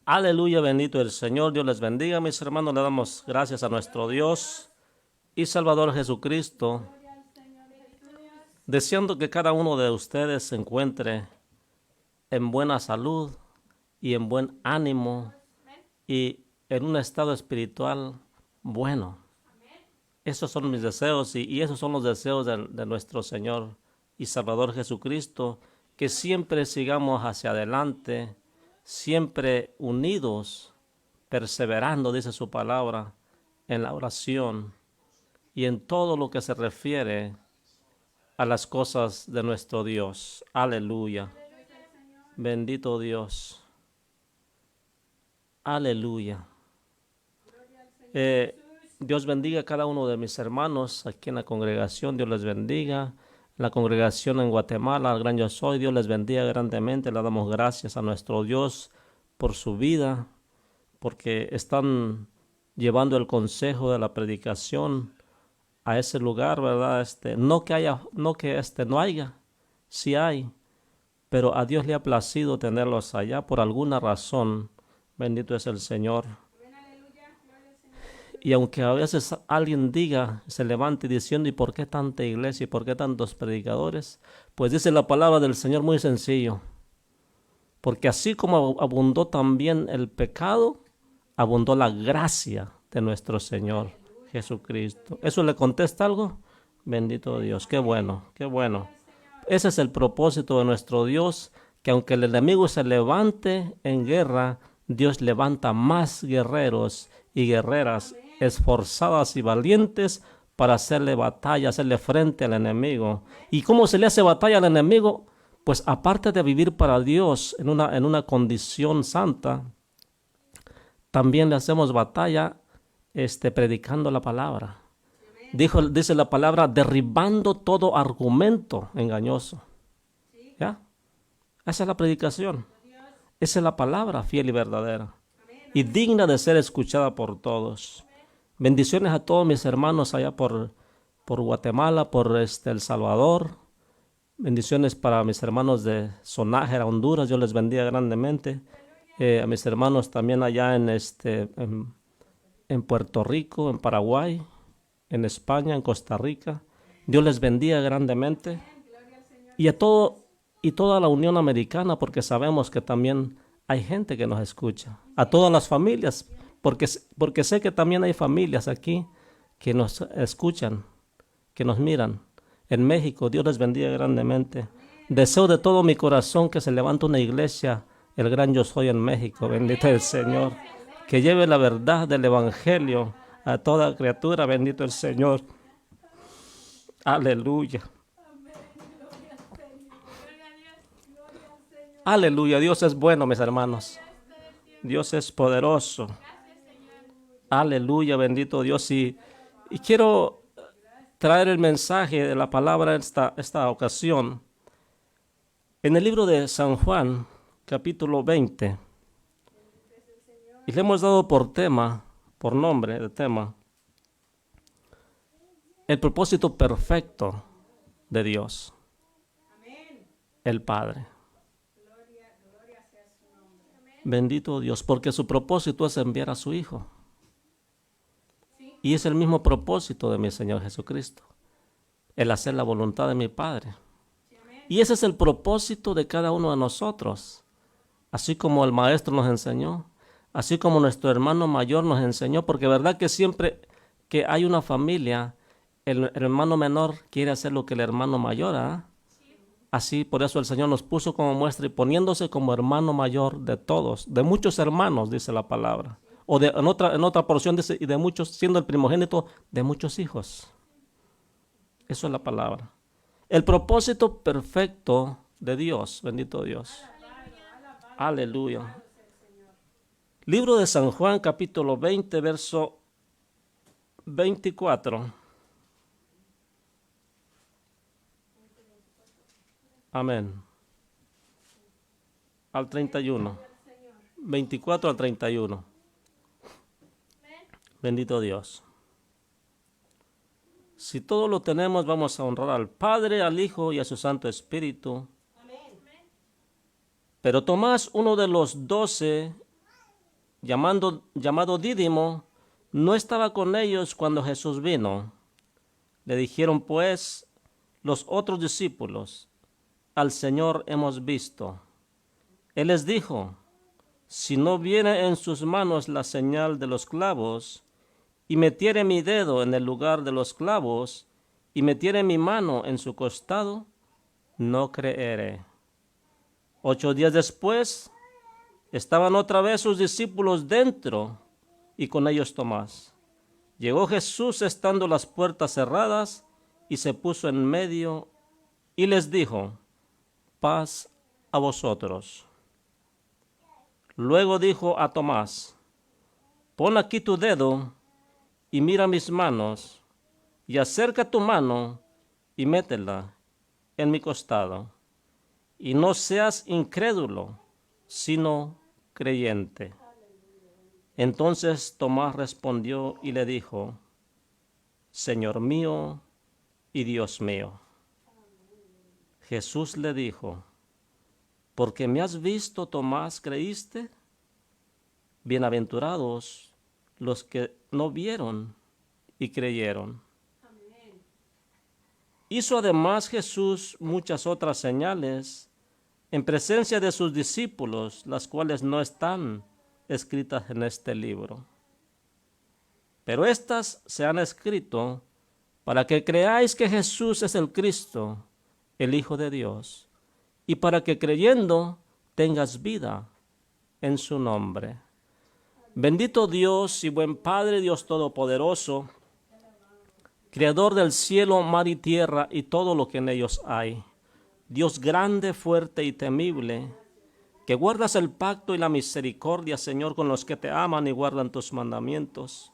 Aleluya, bendito el Señor. Dios les bendiga, mis hermanos. Le damos gracias a nuestro Dios y Salvador Jesucristo, deseando que cada uno de ustedes se encuentre en buena salud y en buen ánimo y en un estado espiritual bueno. Esos son mis deseos y esos son los deseos de nuestro Señor y Salvador Jesucristo, que siempre sigamos hacia adelante, siempre unidos, perseverando, dice su palabra, en la oración y en todo lo que se refiere a las cosas de nuestro Dios. Aleluya. Bendito Dios. Aleluya. Dios bendiga a cada uno de mis hermanos aquí en la congregación. Dios les bendiga. La congregación en Guatemala, al Gran Yo Soy, Dios les bendiga grandemente. Le damos gracias a nuestro Dios por su vida, porque están llevando el consejo de la predicación a ese lugar, ¿verdad? No haya, sí hay, pero a Dios le ha placido tenerlos allá por alguna razón. Bendito es el Señor. Y aunque a veces alguien diga, se levante diciendo, ¿y por qué tanta iglesia? ¿Y por qué tantos predicadores? Pues dice la palabra del Señor muy sencillo. Porque así como abundó también el pecado, abundó la gracia de nuestro Señor Jesucristo. ¿Eso le contesta algo? Bendito Dios, qué bueno, qué bueno. Ese es el propósito de nuestro Dios, que aunque el enemigo se levante en guerra, Dios levanta más guerreros y guerreras esforzadas y valientes para hacerle batalla, hacerle frente al enemigo. ¿Y cómo se le hace batalla al enemigo? Pues aparte de vivir para Dios en una condición santa, también le hacemos batalla predicando la palabra. Dice la palabra, derribando todo argumento engañoso. ¿Ya? Esa es la predicación. Esa es la palabra fiel y verdadera y digna de ser escuchada por todos. Bendiciones a todos mis hermanos allá por Guatemala, por El Salvador. Bendiciones para mis hermanos de Sonájera, Honduras. Dios les bendiga grandemente. A mis hermanos también allá en Puerto Rico, en Paraguay, en España, en Costa Rica. Dios les bendiga grandemente. Y toda la Unión Americana, porque sabemos que también hay gente que nos escucha. A todas las familias, porque sé que también hay familias aquí que nos escuchan, que nos miran. En México, Dios les bendiga grandemente. Deseo de todo mi corazón que se levante una iglesia, el Gran Yo Soy en México. Bendito el Señor. Que lleve la verdad del Evangelio a toda criatura. Bendito el Señor. Aleluya. Aleluya. Dios es bueno, mis hermanos. Dios es poderoso. Aleluya, bendito Dios. Y quiero traer el mensaje de la palabra en esta ocasión. En el libro de San Juan, capítulo 20. Y le hemos dado por nombre de tema, el propósito perfecto de Dios, el Padre. Bendito Dios, porque su propósito es enviar a su Hijo. Y es el mismo propósito de mi Señor Jesucristo, el hacer la voluntad de mi Padre. Y ese es el propósito de cada uno de nosotros, así como el Maestro nos enseñó, así como nuestro hermano mayor nos enseñó, porque verdad que siempre que hay una familia, el hermano menor quiere hacer lo que el hermano mayor hace. Así, por eso el Señor nos puso como muestra y poniéndose como hermano mayor de todos, de muchos hermanos, dice la palabra. O en otra porción dice, y de muchos, siendo el primogénito de muchos hijos. Eso es la palabra. El propósito perfecto de Dios, bendito Dios. Aleluya. Libro de San Juan, capítulo 20, verso 24. Amén. Al 31. 24 al 31. Bendito Dios. Si todo lo tenemos, vamos a honrar al Padre, al Hijo y a su Santo Espíritu. Pero Tomás, uno de los 12, llamado Dídimo, no estaba con ellos cuando Jesús vino. Le dijeron pues los otros discípulos: al Señor hemos visto. Él les dijo: si no viene en sus manos la señal de los clavos, y metiere mi dedo en el lugar de los clavos, y metiere mi mano en su costado, no creeré. 8 días después, estaban otra vez sus discípulos dentro, y con ellos Tomás. Llegó Jesús estando las puertas cerradas, y se puso en medio, y les dijo: paz a vosotros. Luego dijo a Tomás: pon aquí tu dedo, y mira mis manos, y acerca tu mano, y métela en mi costado, y no seas incrédulo, sino creyente. Entonces Tomás respondió y le dijo: Señor mío y Dios mío. Jesús le dijo: porque me has visto, Tomás, ¿creíste? Bienaventurados los que no vieron y creyeron. Amén. Hizo además Jesús muchas otras señales en presencia de sus discípulos, las cuales no están escritas en este libro. Pero estas se han escrito para que creáis que Jesús es el Cristo, el Hijo de Dios, y para que creyendo tengas vida en su nombre. Bendito Dios y buen Padre, Dios Todopoderoso, Creador del cielo, mar y tierra y todo lo que en ellos hay. Dios grande, fuerte y temible, que guardas el pacto y la misericordia, Señor, con los que te aman y guardan tus mandamientos.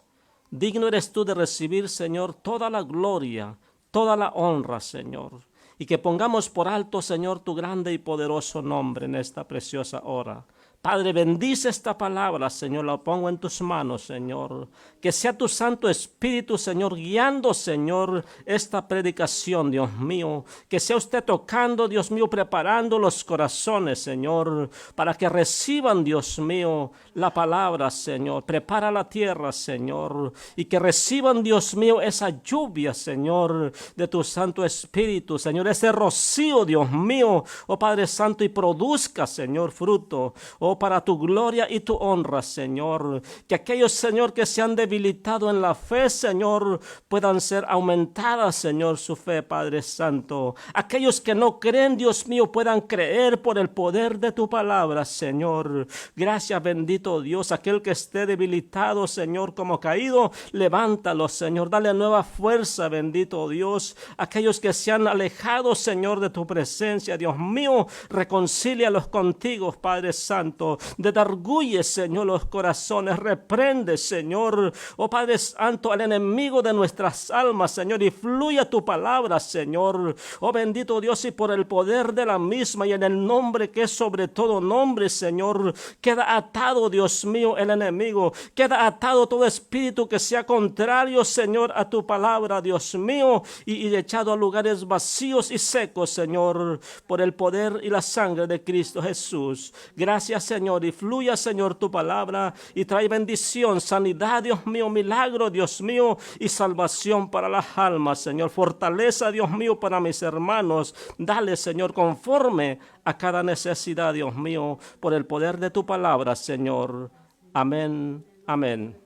Digno eres tú de recibir, Señor, toda la gloria, toda la honra, Señor. Y que pongamos por alto, Señor, tu grande y poderoso nombre en esta preciosa hora. Padre, bendice esta palabra, Señor, la pongo en tus manos, Señor. Que sea tu Santo Espíritu, Señor, guiando, Señor, esta predicación, Dios mío. Que sea usted tocando, Dios mío, preparando los corazones, Señor, para que reciban, Dios mío, la palabra, Señor. Prepara la tierra, Señor, y que reciban, Dios mío, esa lluvia, Señor, de tu Santo Espíritu, Señor, ese rocío, Dios mío, oh Padre Santo, y produzca, Señor, fruto, oh, para tu gloria y tu honra, Señor. Que aquellos, Señor, que se han debilitado en la fe, Señor, puedan ser aumentadas, Señor, su fe, Padre Santo. Aquellos que no creen, Dios mío, puedan creer por el poder de tu palabra, Señor. Gracias, bendito Dios. Aquel que esté debilitado, Señor, como caído, levántalo, Señor. Dale nueva fuerza, bendito Dios. Aquellos que se han alejado, Señor, de tu presencia, Dios mío, reconcílialos contigo, Padre Santo. Dedarguye, Señor, los corazones. Reprende, Señor, oh Padre Santo, al enemigo de nuestras almas, Señor, y fluya tu palabra, Señor. Oh bendito Dios, y por el poder de la misma y en el nombre que es sobre todo nombre, Señor, queda atado, Dios mío, el enemigo. Queda atado todo espíritu que sea contrario, Señor, a tu palabra, Dios mío, y echado a lugares vacíos y secos, Señor, por el poder y la sangre de Cristo Jesús. Gracias, Señor, y fluya, Señor, tu palabra y trae bendición, sanidad, Dios mío, milagro, Dios mío, y salvación para las almas, Señor. Fortaleza, Dios mío, para mis hermanos. Dale, Señor, conforme a cada necesidad, Dios mío, por el poder de tu palabra, Señor. Amén, amén.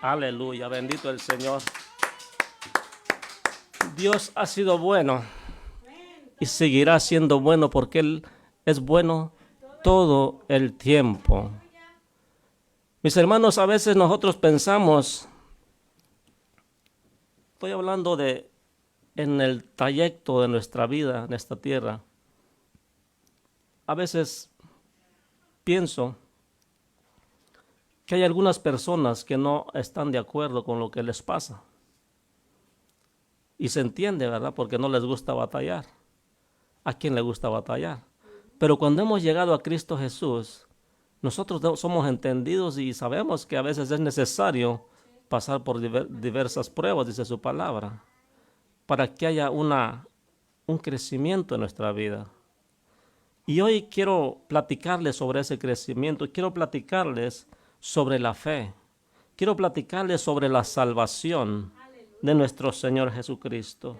Aleluya, bendito el Señor. Dios ha sido bueno y seguirá siendo bueno porque Él es bueno todo el tiempo. Mis hermanos, a veces nosotros pensamos, estoy hablando de en el trayecto de nuestra vida en esta tierra, a veces pienso que hay algunas personas que no están de acuerdo con lo que les pasa. Y se entiende, ¿verdad? Porque no les gusta batallar. ¿A quién le gusta batallar? Pero cuando hemos llegado a Cristo Jesús, nosotros somos entendidos y sabemos que a veces es necesario pasar por diversas pruebas, dice su palabra, para que haya un crecimiento en nuestra vida. Y hoy quiero platicarles sobre ese crecimiento. Quiero platicarles sobre la fe. Quiero platicarles sobre la salvación de nuestro Señor Jesucristo.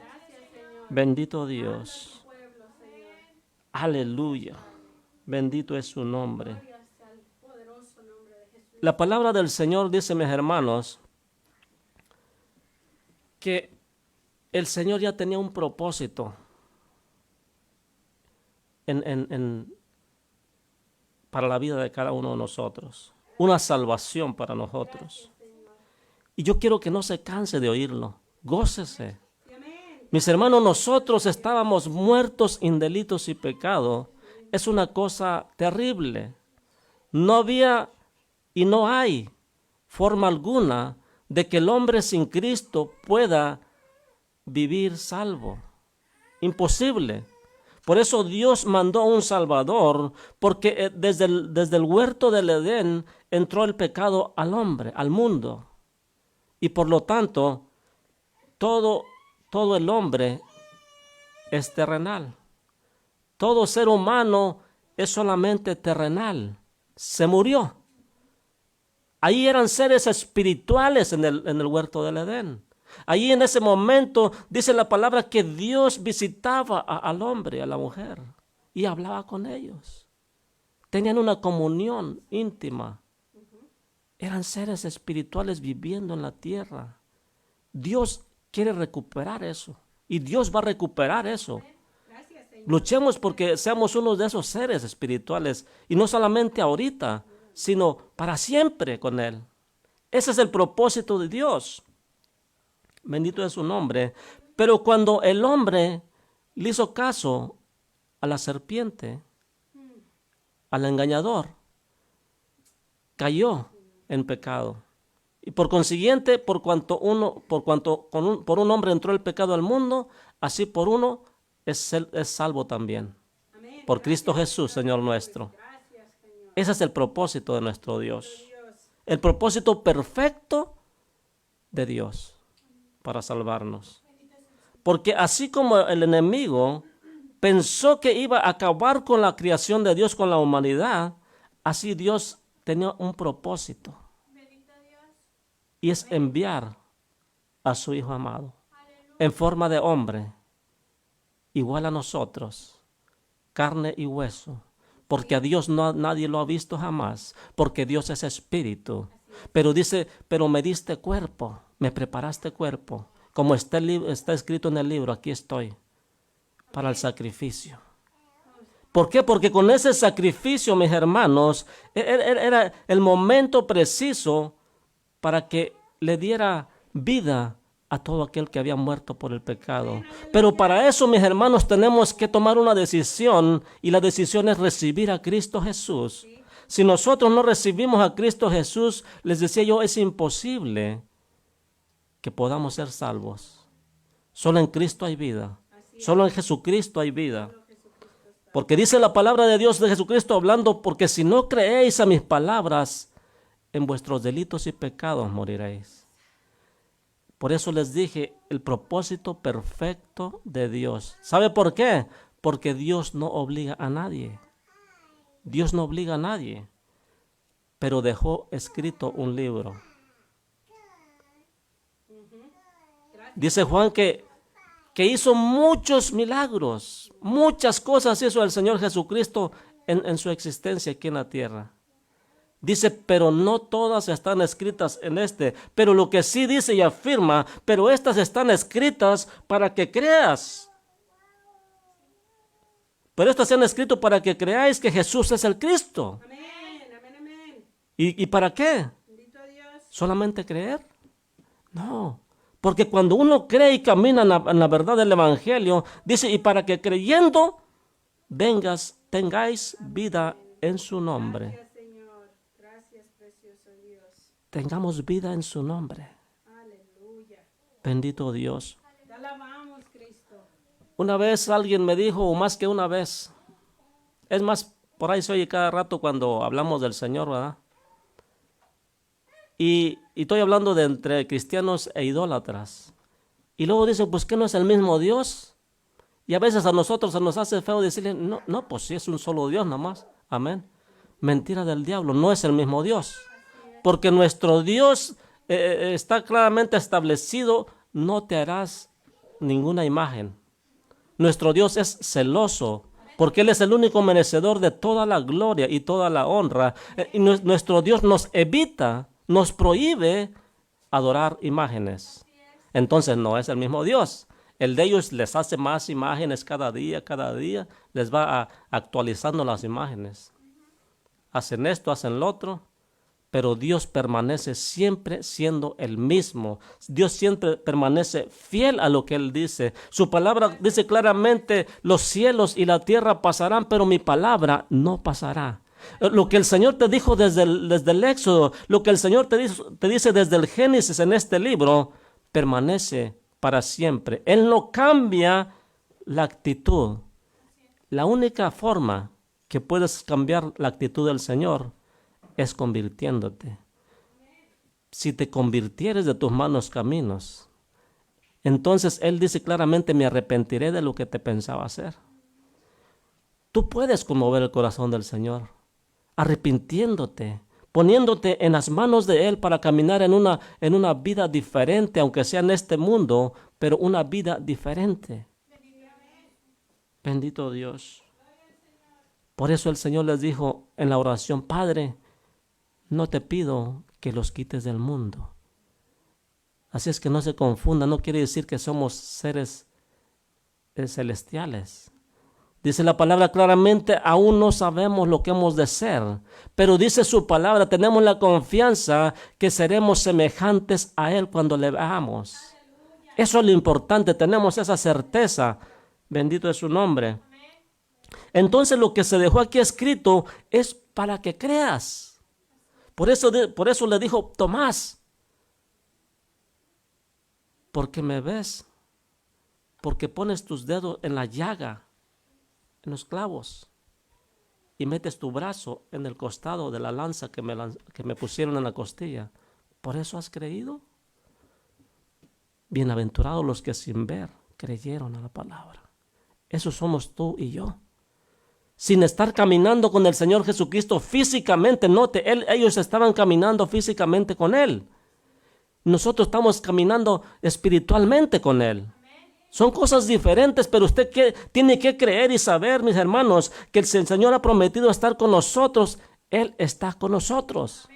Bendito Dios. Aleluya. Bendito es su nombre. La palabra del Señor dice, mis hermanos, que el Señor ya tenía un propósito para la vida de cada uno de nosotros. Una salvación para nosotros. Y yo quiero que no se canse de oírlo. Gócese. Mis hermanos, nosotros estábamos muertos en delitos y pecado. Es una cosa terrible. No había y no hay forma alguna de que el hombre sin Cristo pueda vivir salvo. Imposible. Por eso Dios mandó a un Salvador, porque desde el huerto del Edén entró el pecado al hombre, al mundo. Y por lo tanto, todo el hombre es terrenal. Todo ser humano es solamente terrenal. Se murió. Ahí eran seres espirituales en el huerto del Edén. Ahí en ese momento dice la palabra que Dios visitaba al hombre, a la mujer, y hablaba con ellos. Tenían una comunión íntima. Eran seres espirituales viviendo en la tierra. Dios quiere recuperar eso. Y Dios va a recuperar eso. Luchemos porque seamos uno de esos seres espirituales. Y no solamente ahorita, sino para siempre con Él. Ese es el propósito de Dios. Bendito es su nombre. Pero cuando el hombre le hizo caso a la serpiente, al engañador, cayó en pecado. Y por consiguiente, por un hombre entró el pecado al mundo, así por uno es salvo también. Por Cristo Jesús, Señor nuestro. Ese es el propósito de nuestro Dios. El propósito perfecto de Dios para salvarnos. Porque así como el enemigo pensó que iba a acabar con la creación de Dios, con la humanidad, así Dios tenía un propósito. Y es enviar a su Hijo amado en forma de hombre, igual a nosotros, carne y hueso. Porque a Dios nadie lo ha visto jamás, porque Dios es espíritu. Pero dice, pero me diste cuerpo, me preparaste cuerpo. Como está escrito en el libro, aquí estoy, para el sacrificio. ¿Por qué? Porque con ese sacrificio, mis hermanos, era el momento preciso para que le diera vida a todo aquel que había muerto por el pecado. Pero para eso, mis hermanos, tenemos que tomar una decisión, y la decisión es recibir a Cristo Jesús. Si nosotros no recibimos a Cristo Jesús, les decía yo, es imposible que podamos ser salvos. Solo en Cristo hay vida. Solo en Jesucristo hay vida. Porque dice la palabra de Dios de Jesucristo hablando, porque si no creéis a mis palabras, en vuestros delitos y pecados moriréis. Por eso les dije, el propósito perfecto de Dios. ¿Sabe por qué? Porque Dios no obliga a nadie. Dios no obliga a nadie. Pero dejó escrito un libro. Dice Juan que hizo muchos milagros, muchas cosas hizo el Señor Jesucristo en su existencia aquí en la tierra. Dice, pero no todas están escritas en pero lo que sí dice y afirma, pero estas están escritas para que creas. Pero estas se han escrito para que creáis que Jesús es el Cristo. Amén, amén, amén. ¿Y para qué? Bendito Dios. ¿Solamente creer? No. Porque cuando uno cree y camina en la verdad del Evangelio, dice, y para que creyendo tengáis vida en su nombre. Gracias, Señor. Gracias, precioso Dios. Tengamos vida en su nombre. Aleluya. Bendito Dios. Te alabamos, Cristo. Una vez alguien me dijo, o más que una vez, es más, por ahí se oye cada rato cuando hablamos del Señor, ¿verdad? Y estoy hablando de entre cristianos e idólatras. Y luego dicen, pues que no es el mismo Dios. Y a veces a nosotros se nos hace feo decirle, no, pues sí es un solo Dios nada más. Amén. Mentira del diablo, no es el mismo Dios. Porque nuestro Dios está claramente establecido, no te harás ninguna imagen. Nuestro Dios es celoso, porque Él es el único merecedor de toda la gloria y toda la honra. Y nuestro Dios nos evita, nos prohíbe adorar imágenes. Entonces no es el mismo Dios. El de ellos les hace más imágenes cada día, les va actualizando las imágenes. Hacen esto, hacen lo otro, pero Dios permanece siempre siendo el mismo. Dios siempre permanece fiel a lo que Él dice. Su palabra dice claramente, los cielos y la tierra pasarán, pero mi palabra no pasará. Lo que el Señor te dijo desde el Éxodo, lo que el Señor te dice desde el Génesis en este libro, permanece para siempre. Él no cambia la actitud. La única forma que puedes cambiar la actitud del Señor es convirtiéndote. Si te convirtieres de tus malos caminos, entonces Él dice claramente, me arrepentiré de lo que te pensaba hacer. Tú puedes conmover el corazón del Señor, arrepintiéndote, poniéndote en las manos de Él para caminar en una vida diferente, aunque sea en este mundo, pero una vida diferente. Bendito Dios. Por eso el Señor les dijo en la oración, Padre, no te pido que los quites del mundo. Así es que no se confunda, no quiere decir que somos seres celestiales. Dice la palabra claramente, aún no sabemos lo que hemos de ser, pero dice su palabra, tenemos la confianza que seremos semejantes a Él cuando le veamos. Eso es lo importante, tenemos esa certeza. Bendito es su nombre. Entonces lo que se dejó aquí escrito es para que creas. Por eso le dijo Tomás, porque me ves, porque pones tus dedos en la llaga, en los clavos, y metes tu brazo en el costado de la lanza que me pusieron en la costilla. ¿Por eso has creído? Bienaventurados los que sin ver creyeron a la palabra. Esos somos tú y yo. Sin estar caminando con el Señor Jesucristo físicamente, note, ellos estaban caminando físicamente con Él. Nosotros estamos caminando espiritualmente con Él. Son cosas diferentes, pero usted tiene que creer y saber, mis hermanos, que el Señor ha prometido estar con nosotros. Él está con nosotros.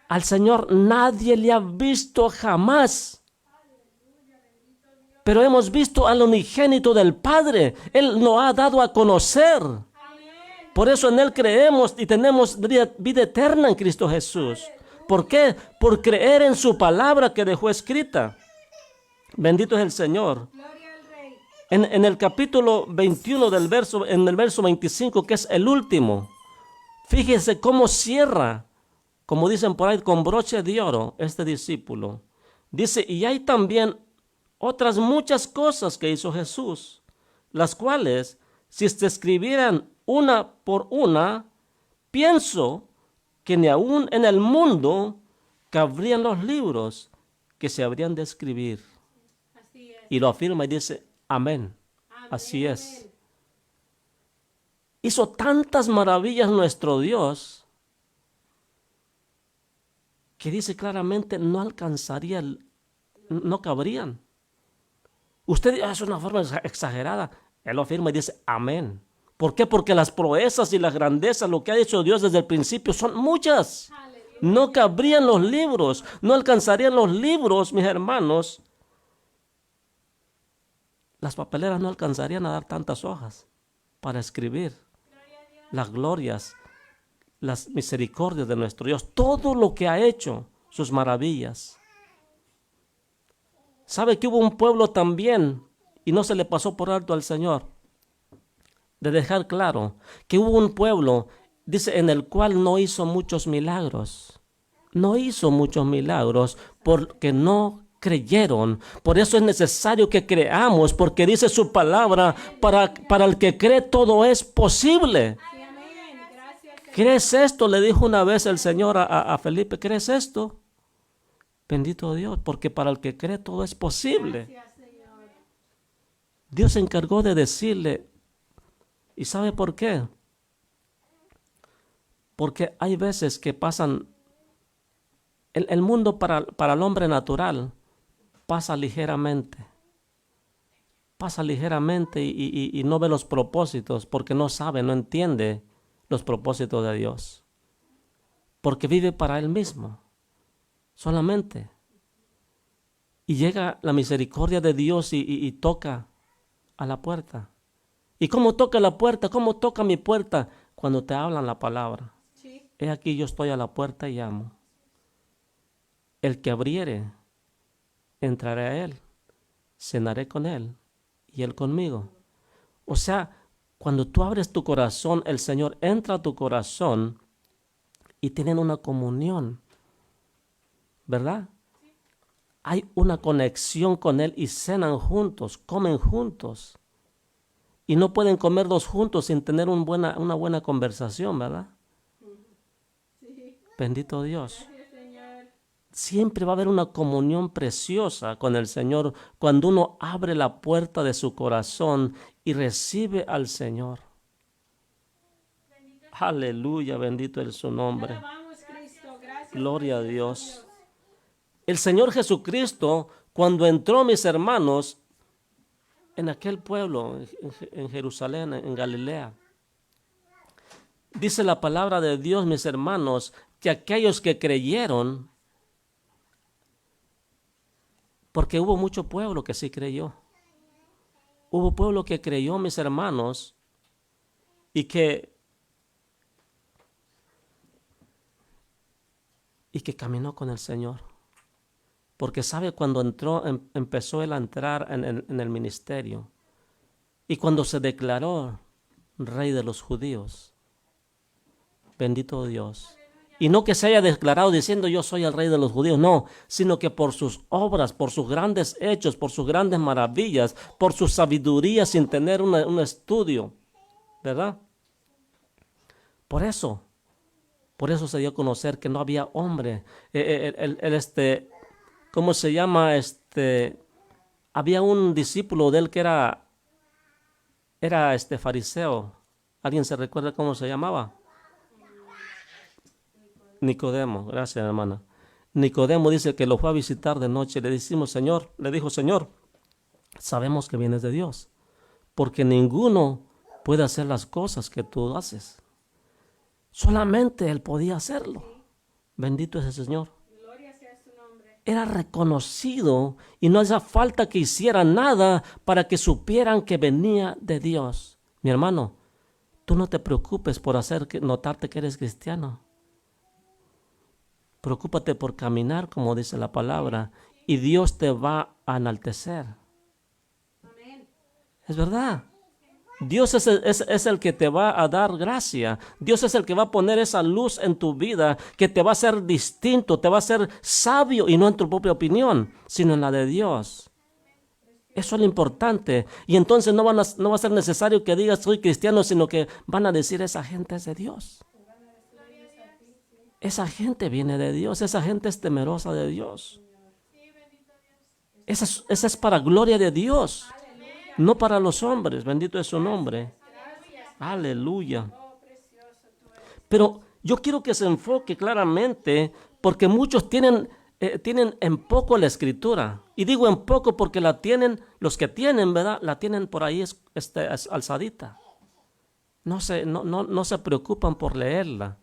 Al Señor nadie le ha visto jamás. Pero hemos visto al unigénito del Padre. Él nos ha dado a conocer. Por eso en Él creemos y tenemos vida eterna en Cristo Jesús. ¿Por qué? Por creer en su palabra que dejó escrita. Bendito es el Señor. En el capítulo 21 en el verso 25, que es el último, fíjese cómo cierra, como dicen por ahí, con broche de oro, este discípulo. Dice, y hay también otras muchas cosas que hizo Jesús, las cuales, si se escribieran una por una, pienso que ni aún en el mundo cabrían los libros que se habrían de escribir. Así es. Y lo afirma y dice, amén. Así es. Hizo tantas maravillas nuestro Dios que dice claramente no alcanzaría, no cabrían. Usted es una forma exagerada. Él lo afirma y dice amén. ¿Por qué? Porque las proezas y las grandezas, lo que ha hecho Dios desde el principio, son muchas. No cabrían los libros, no alcanzarían los libros, mis hermanos. Las papeleras no alcanzarían a dar tantas hojas para escribir las glorias, las misericordias de nuestro Dios, todo lo que ha hecho, sus maravillas. ¿Sabe que hubo un pueblo también, y no se le pasó por alto al Señor, de dejar claro que hubo un pueblo, dice, en el cual no hizo muchos milagros? No hizo muchos milagros porque no creyeron. Por eso es necesario que creamos, porque dice su palabra, para el que cree todo es posible. ¿Crees esto? Le dijo una vez el Señor a Felipe, ¿crees esto? Bendito Dios, porque para el que cree todo es posible. Dios se encargó de decirle, ¿y sabe por qué? Porque hay veces que pasan El mundo para el hombre natural pasa ligeramente. Pasa ligeramente y no ve los propósitos porque no sabe, no entiende los propósitos de Dios. Porque vive para él mismo, solamente. Y llega la misericordia de Dios y toca a la puerta. ¿Y cómo toca la puerta? ¿Cómo toca mi puerta? Cuando te hablan la palabra. Sí. He aquí yo estoy a la puerta y llamo. El que abriere, entraré a él, cenaré con él y él conmigo. O sea, cuando tú abres tu corazón, el Señor entra a tu corazón y tienen una comunión, ¿verdad? Hay una conexión con Él y cenan juntos, comen juntos. Y no pueden comer dos juntos sin tener una buena conversación, ¿verdad? Sí. Bendito Dios. Gracias, Señor. Siempre va a haber una comunión preciosa con el Señor cuando uno abre la puerta de su corazón y recibe al Señor. Aleluya, bendito es su Te nombre. alabamos, Cristo. Gracias. Gloria a precioso Dios. El Señor Jesucristo, cuando entró, mis hermanos, en aquel pueblo, en Jerusalén, en Galilea, dice la palabra de Dios, mis hermanos, que aquellos que creyeron, porque hubo mucho pueblo que sí creyó. Hubo pueblo que creyó, mis hermanos, y que caminó con el Señor. Porque sabe, cuando entró, empezó él a entrar en el ministerio. Y cuando se declaró rey de los judíos, bendito Dios. Y no que se haya declarado diciendo yo soy el rey de los judíos, no, sino que por sus obras, por sus grandes hechos, por sus grandes maravillas, por su sabiduría sin tener un estudio, ¿verdad? Por eso se dio a conocer que no había hombre. ¿Cómo se llama? Había un discípulo de él que era fariseo. ¿Alguien se recuerda cómo se llamaba? Nicodemo, gracias hermana. Nicodemo dice que lo fue a visitar de noche. Le dijo, Señor, sabemos que vienes de Dios, porque ninguno puede hacer las cosas que tú haces. Solamente él podía hacerlo. Bendito es el Señor. Gloria sea su nombre. Era reconocido y no hacía falta que hiciera nada para que supieran que venía de Dios. Mi hermano, tú no te preocupes por notarte que eres cristiano. Preocúpate por caminar como dice la palabra y Dios te va a enaltecer. Amén. Es verdad. Dios es el que te va a dar gracia. Dios es el que va a poner esa luz en tu vida que te va a hacer distinto, te va a hacer sabio y no en tu propia opinión, sino en la de Dios. Eso es lo importante. Y entonces no va a ser necesario que digas soy cristiano, sino que van a decir esa gente es de Dios. Esa gente viene de Dios, esa gente es temerosa de Dios. Esa es para gloria de Dios. No para los hombres, bendito es su nombre. Aleluya. Pero yo quiero que se enfoque claramente, porque muchos tienen en poco la escritura. Y digo en poco porque la tienen, los que tienen, ¿verdad? La tienen por ahí alzadita. No se preocupan por leerla.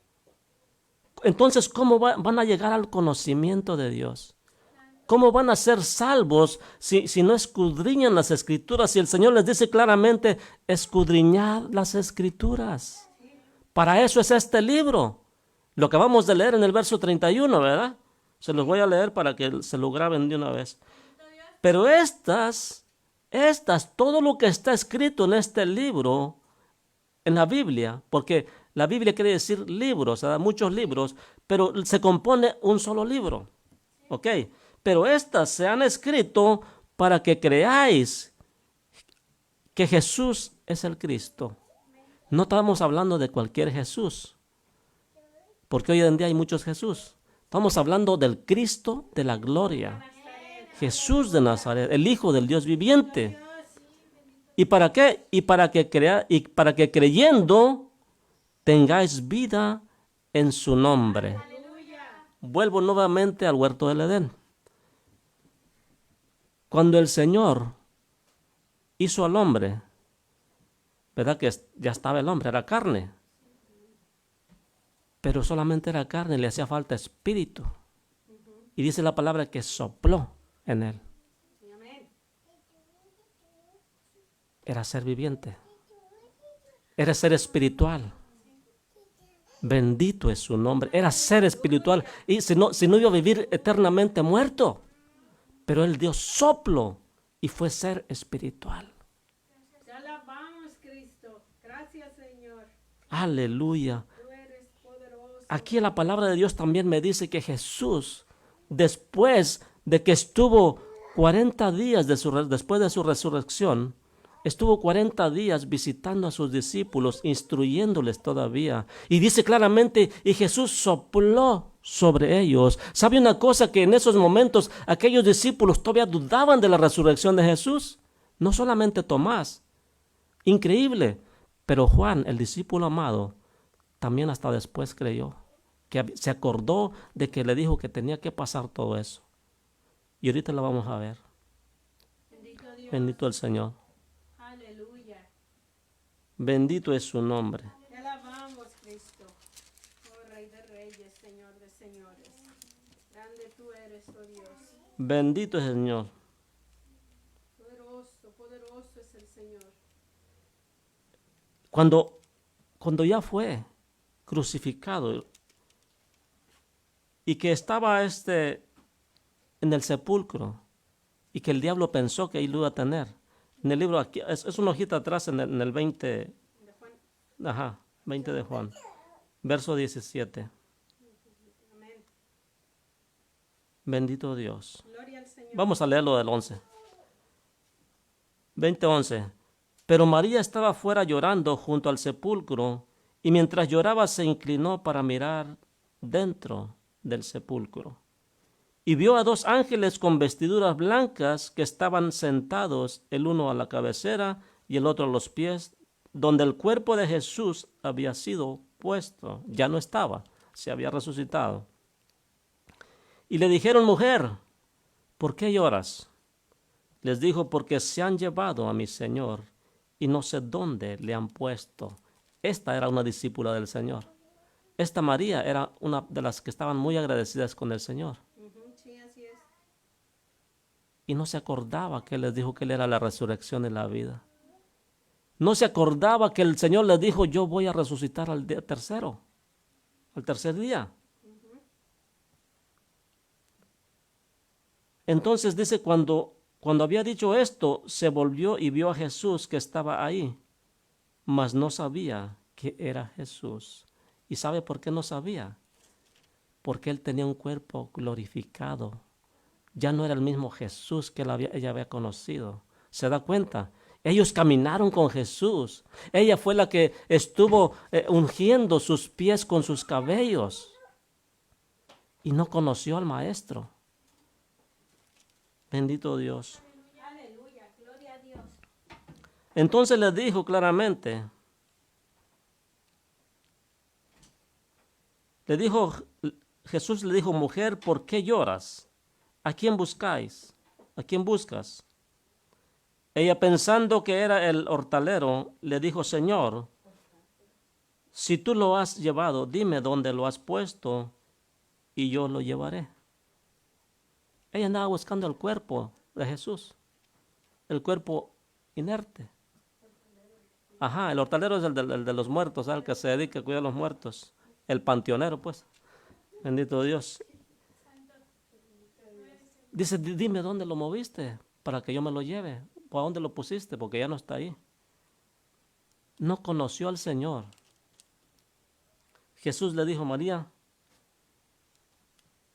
Entonces, ¿cómo van a llegar al conocimiento de Dios? ¿Cómo van a ser salvos si no escudriñan las Escrituras? Si el Señor les dice claramente, escudriñad las Escrituras. Para eso es este libro. Lo acabamos de leer en el verso 31, ¿verdad? Se los voy a leer para que se lo graben de una vez. Pero todo lo que está escrito en este libro, en la Biblia, porque la Biblia quiere decir libros, ¿verdad? Muchos libros, pero se compone un solo libro. ¿Ok? Pero estas se han escrito para que creáis que Jesús es el Cristo. No estamos hablando de cualquier Jesús, porque hoy en día hay muchos Jesús. Estamos hablando del Cristo de la gloria, Jesús de Nazaret, el Hijo del Dios viviente. ¿Y para qué? Y para que creyendo tengáis vida en su nombre. vuelvo nuevamente al huerto del Edén. Cuando el Señor hizo al hombre, ¿verdad? Que ya estaba el hombre, era carne. Pero solamente era carne, le hacía falta espíritu. Y dice la palabra que sopló en él. Amén. Era ser viviente. Era ser espiritual. Bendito es su nombre. Era ser espiritual. Y si no iba a vivir eternamente muerto. Pero él dio soplo y fue ser espiritual. Te alabamos, Cristo. Gracias, Señor. Aleluya. Tú eres poderoso. Aquí la palabra de Dios también me dice que Jesús, después de que estuvo 40 días después de su resurrección, estuvo 40 días visitando a sus discípulos, instruyéndoles todavía. Y dice claramente, y Jesús sopló sobre ellos. ¿Sabe una cosa? Que en esos momentos aquellos discípulos todavía dudaban de la resurrección de Jesús. No solamente Tomás. Increíble. Pero Juan, el discípulo amado, también hasta después creyó. Que se acordó de que le dijo que tenía que pasar todo eso. Y ahorita lo vamos a ver. Bendito Dios. Bendito el Señor. Aleluya. Bendito es su nombre. Te alabamos, Cristo. Oh Rey de Reyes, Señor de Señores. Grande tú eres, oh Dios. Bendito es el Señor. Poderoso, poderoso es el Señor. Cuando ya fue crucificado y que estaba en el sepulcro y que el diablo pensó que ahí lo iba a tener. En el libro, aquí es una hojita atrás en el 20, De Juan. 20 de Juan, verso 17. Amén. Bendito Dios. Gloria al Señor. Vamos a leerlo del 11. 20:11. Pero María estaba fuera llorando junto al sepulcro, y mientras lloraba se inclinó para mirar dentro del sepulcro. Y vio a 2 ángeles con vestiduras blancas que estaban sentados, el uno a la cabecera y el otro a los pies, donde el cuerpo de Jesús había sido puesto. Ya no estaba, se había resucitado. Y le dijeron: mujer, ¿por qué lloras? Les dijo: porque se han llevado a mi Señor y no sé dónde le han puesto. Esta era una discípula del Señor. Esta María era una de las que estaban muy agradecidas con el Señor. Sí, así es. Y no se acordaba que Él les dijo que Él era la resurrección y la vida. No se acordaba que el Señor les dijo: yo voy a resucitar al tercer día. Entonces dice, cuando había dicho esto, se volvió y vio a Jesús que estaba ahí, mas no sabía que era Jesús. ¿Y sabe por qué no sabía? Porque Él tenía un cuerpo glorificado. Ya no era el mismo Jesús que ella había conocido. ¿Se da cuenta? Ellos caminaron con Jesús. Ella fue la que estuvo ungiendo sus pies con sus cabellos. Y no conoció al Maestro. Bendito Dios. Aleluya. Gloria a Dios. Entonces les dijo claramente. Jesús le dijo: mujer, ¿por qué lloras? ¿A quién buscáis? ¿A quién buscas? Ella, pensando que era el hortalero, le dijo: Señor, si tú lo has llevado, dime dónde lo has puesto y yo lo llevaré. Ella andaba buscando el cuerpo de Jesús, el cuerpo inerte. Ajá, el hortalero es el de los muertos, el que se dedica a cuidar a los muertos. El panteonero, pues. Bendito Dios. Dice: dime dónde lo moviste para que yo me lo lleve. ¿O a dónde lo pusiste? Porque ya no está ahí. No conoció al Señor. Jesús le dijo: María.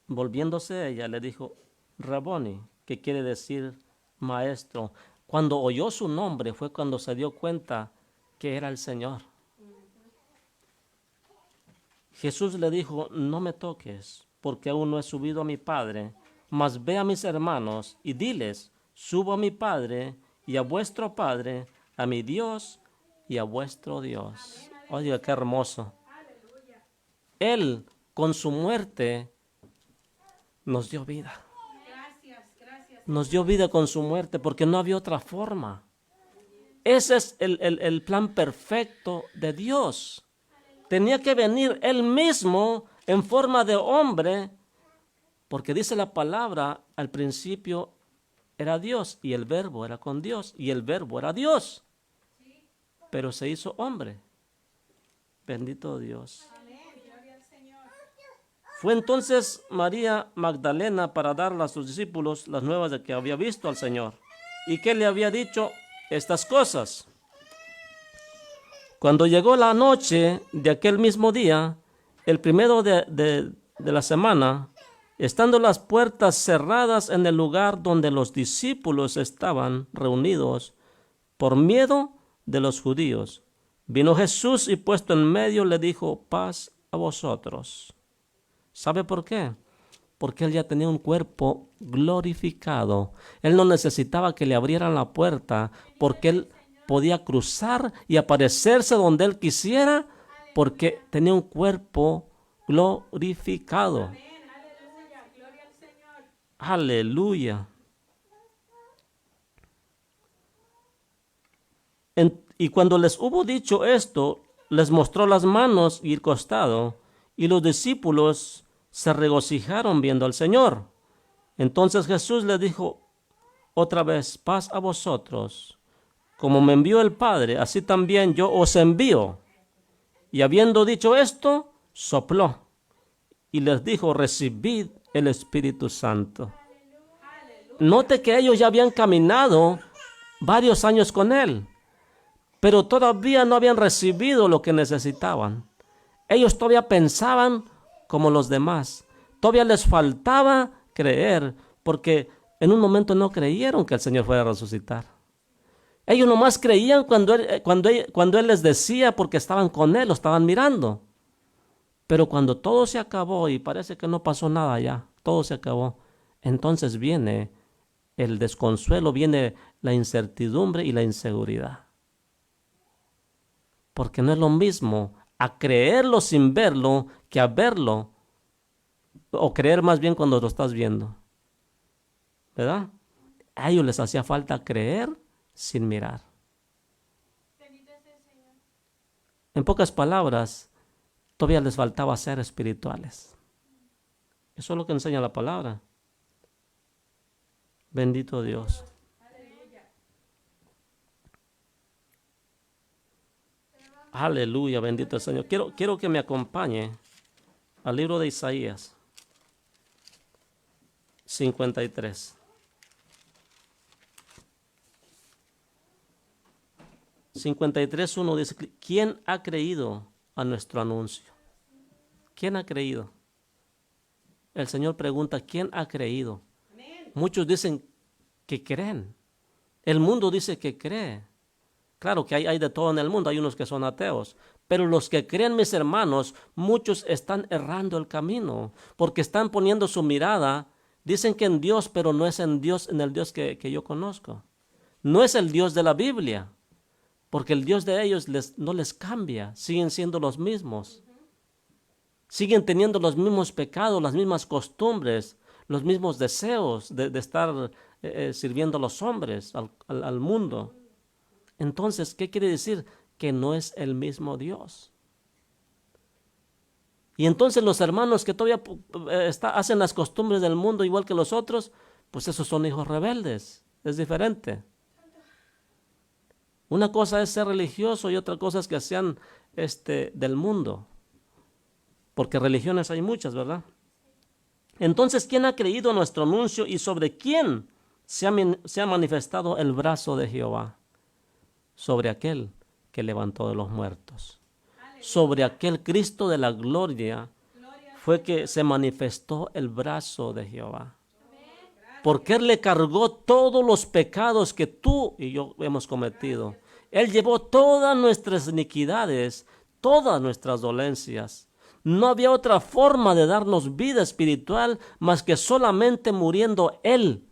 Volviéndose ella, le dijo: Raboni, que quiere decir maestro. Cuando oyó su nombre fue cuando se dio cuenta que era el Señor. Jesús le dijo: no me toques, porque aún no he subido a mi Padre, mas ve a mis hermanos y diles: subo a mi Padre y a vuestro Padre, a mi Dios y a vuestro Dios. Oye, qué hermoso. Él, con su muerte, nos dio vida. Gracias. Nos dio vida con su muerte porque no había otra forma. Ese es el plan perfecto de Dios. Tenía que venir Él mismo en forma de hombre, porque dice la palabra, al principio era Dios y el verbo era con Dios y el verbo era Dios. Pero se hizo hombre. Bendito Dios. Fue entonces María Magdalena para darle a sus discípulos las nuevas de que había visto al Señor y que le había dicho estas cosas. Cuando llegó la noche de aquel mismo día, el primero de la semana, estando las puertas cerradas en el lugar donde los discípulos estaban reunidos por miedo de los judíos, vino Jesús y puesto en medio le dijo: paz a vosotros. ¿Sabe por qué? Porque él ya tenía un cuerpo glorificado. Él no necesitaba que le abrieran la puerta, porque él podía cruzar y aparecerse donde él quisiera, porque tenía un cuerpo glorificado. Aleluya. Y cuando les hubo dicho esto, les mostró las manos y el costado, y los discípulos se regocijaron viendo al Señor. Entonces Jesús les dijo otra vez: paz a vosotros. Como me envió el Padre, así también yo os envío. Y habiendo dicho esto, sopló y les dijo: recibid el Espíritu Santo. Note que ellos ya habían caminado varios años con Él, pero todavía no habían recibido lo que necesitaban. Ellos todavía pensaban como los demás. Todavía les faltaba creer, porque en un momento no creyeron que el Señor fuera a resucitar. Ellos nomás creían cuando Él les decía, porque estaban con Él, lo estaban mirando. Pero cuando todo se acabó y parece que no pasó nada ya, todo se acabó, entonces viene el desconsuelo, viene la incertidumbre y la inseguridad. Porque no es lo mismo a creerlo sin verlo que a verlo, o creer más bien cuando lo estás viendo, ¿verdad? A ellos les hacía falta creer sin mirar. En pocas palabras, todavía les faltaba ser espirituales. Eso es lo que enseña la palabra. Bendito Dios. Aleluya, bendito el Señor. Quiero que me acompañe al libro de Isaías 53. 53:1 dice: ¿quién ha creído a nuestro anuncio? ¿Quién ha creído? El Señor pregunta: ¿quién ha creído? Muchos dicen que creen. El mundo dice que cree. Claro que hay de todo en el mundo, hay unos que son ateos, pero los que creen, mis hermanos, muchos están errando el camino, porque están poniendo su mirada, dicen que en Dios, pero no es en Dios, en el Dios que yo conozco. No es el Dios de la Biblia, porque el Dios de ellos no les cambia, siguen siendo los mismos. Siguen teniendo los mismos pecados, las mismas costumbres, los mismos deseos de estar sirviendo a los hombres, al mundo. Entonces, ¿qué quiere decir? Que no es el mismo Dios. Y entonces los hermanos que todavía hacen las costumbres del mundo igual que los otros, pues esos son hijos rebeldes. Es diferente. Una cosa es ser religioso y otra cosa es que sean del mundo. Porque religiones hay muchas, ¿verdad? Entonces, ¿quién ha creído nuestro anuncio y sobre quién se ha manifestado el brazo de Jehová? Sobre aquel que levantó de los muertos. Sobre aquel Cristo de la gloria fue que se manifestó el brazo de Jehová. Porque Él le cargó todos los pecados que tú y yo hemos cometido. Él llevó todas nuestras iniquidades, todas nuestras dolencias. No había otra forma de darnos vida espiritual más que solamente muriendo Él,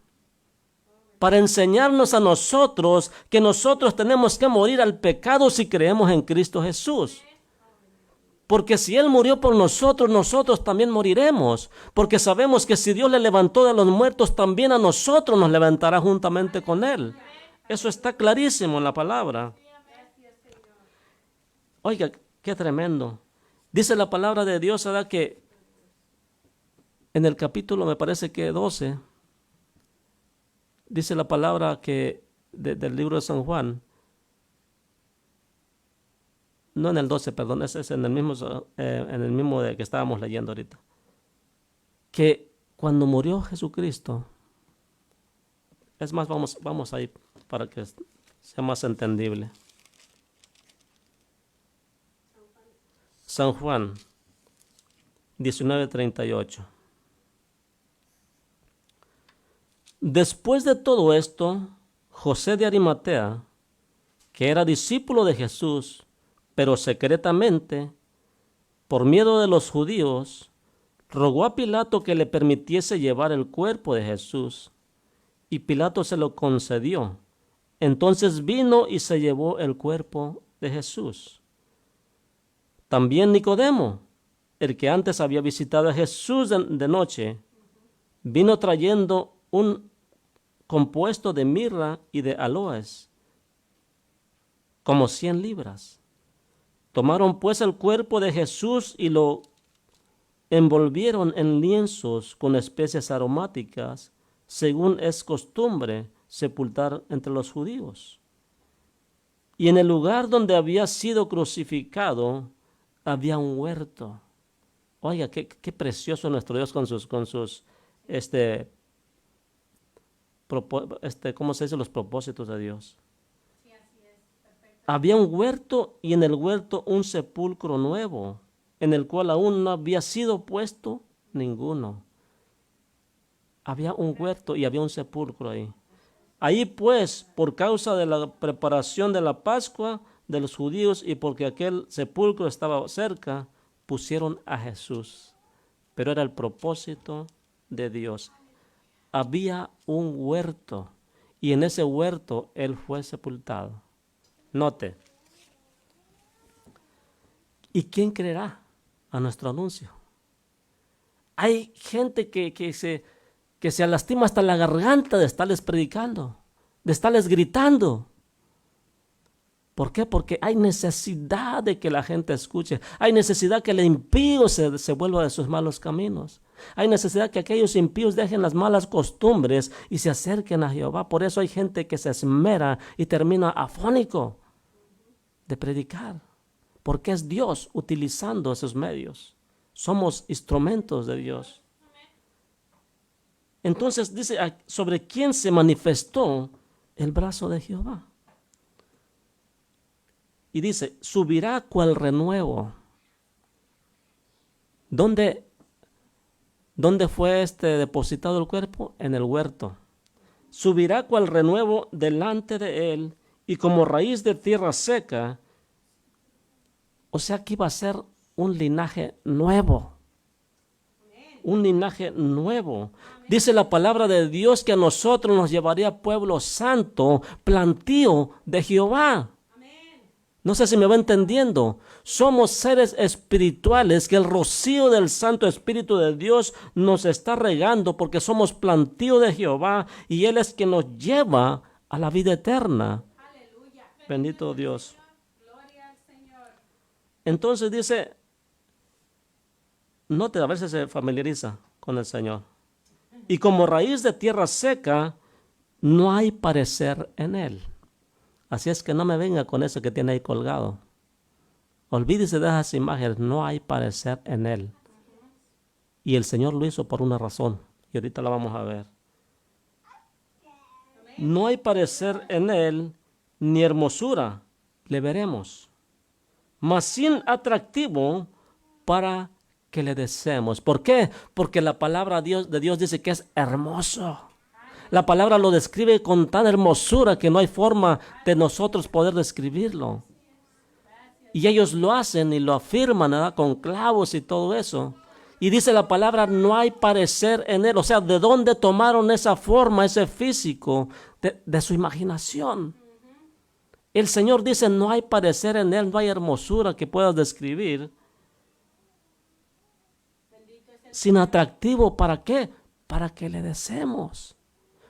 para enseñarnos a nosotros que nosotros tenemos que morir al pecado si creemos en Cristo Jesús. Porque si Él murió por nosotros, nosotros también moriremos. Porque sabemos que si Dios le levantó de los muertos, también a nosotros nos levantará juntamente con Él. Eso está clarísimo en la palabra. Oiga, qué tremendo. Dice la palabra de Dios, ¿verdad? Que en el capítulo, me parece que 12, dice la palabra que del libro de San Juan. No en el 12, perdón, ese es en el mismo de que estábamos leyendo ahorita. Que cuando murió Jesucristo, es más, vamos ahí para que sea más entendible. San Juan 19:38. Después de todo esto, José de Arimatea, que era discípulo de Jesús, pero secretamente, por miedo de los judíos, rogó a Pilato que le permitiese llevar el cuerpo de Jesús, y Pilato se lo concedió. Entonces vino y se llevó el cuerpo de Jesús. También Nicodemo, el que antes había visitado a Jesús de noche, vino trayendo un compuesto de mirra y de aloes, como 100 libras. Tomaron pues el cuerpo de Jesús y lo envolvieron en lienzos con especias aromáticas, según es costumbre sepultar entre los judíos. Y en el lugar donde había sido crucificado había un huerto. Oiga, qué precioso nuestro Dios con sus ¿cómo se dice? Los propósitos de Dios. Había un huerto y en el huerto un sepulcro nuevo, en el cual aún no había sido puesto ninguno. Había un huerto y había un sepulcro ahí. Ahí pues, por causa de la preparación de la Pascua de los judíos y porque aquel sepulcro estaba cerca, pusieron a Jesús. Pero era el propósito de Dios. Había un huerto y en ese huerto Él fue sepultado. Note. ¿Y quién creerá a nuestro anuncio? Hay gente que se lastima hasta la garganta de estarles predicando, de estarles gritando. ¿Por qué? Porque hay necesidad de que la gente escuche. Hay necesidad que el impío se vuelva de sus malos caminos. Hay necesidad que aquellos impíos dejen las malas costumbres y se acerquen a Jehová. Por eso hay gente que se esmera y termina afónico de predicar. Porque es Dios utilizando esos medios. Somos instrumentos de Dios. Entonces dice, ¿sobre quién se manifestó el brazo de Jehová? Y dice, subirá cual renuevo. ¿Dónde fue depositado el cuerpo? En el huerto. Subirá cual renuevo delante de él y como raíz de tierra seca. O sea que iba a ser un linaje nuevo. Un linaje nuevo. Dice la palabra de Dios que a nosotros nos llevaría pueblo santo, plantío de Jehová. No sé si me va entendiendo. Somos seres espirituales que el rocío del Santo Espíritu de Dios nos está regando porque somos plantío de Jehová y Él es quien nos lleva a la vida eterna. Aleluya. Bendito Dios. Gloria al Señor. Entonces dice, note, a veces se familiariza con el Señor. Y como raíz de tierra seca, no hay parecer en Él. Así es que no me venga con eso que tiene ahí colgado. Olvídese de esas imágenes, no hay parecer en Él. Y el Señor lo hizo por una razón, y ahorita la vamos a ver. No hay parecer en Él, ni hermosura, le veremos. Mas sin atractivo para que le deseemos. ¿Por qué? Porque la palabra de Dios dice que es hermoso. La palabra lo describe con tan hermosura que no hay forma de nosotros poder describirlo. Y ellos lo hacen y lo afirman, ¿verdad? Con clavos y todo eso. Y dice la palabra, no hay parecer en Él. O sea, ¿de dónde tomaron esa forma, ese físico? De su imaginación. El Señor dice, no hay parecer en Él, no hay hermosura que puedas describir. sin atractivo. ¿Para qué? Para que le deseemos.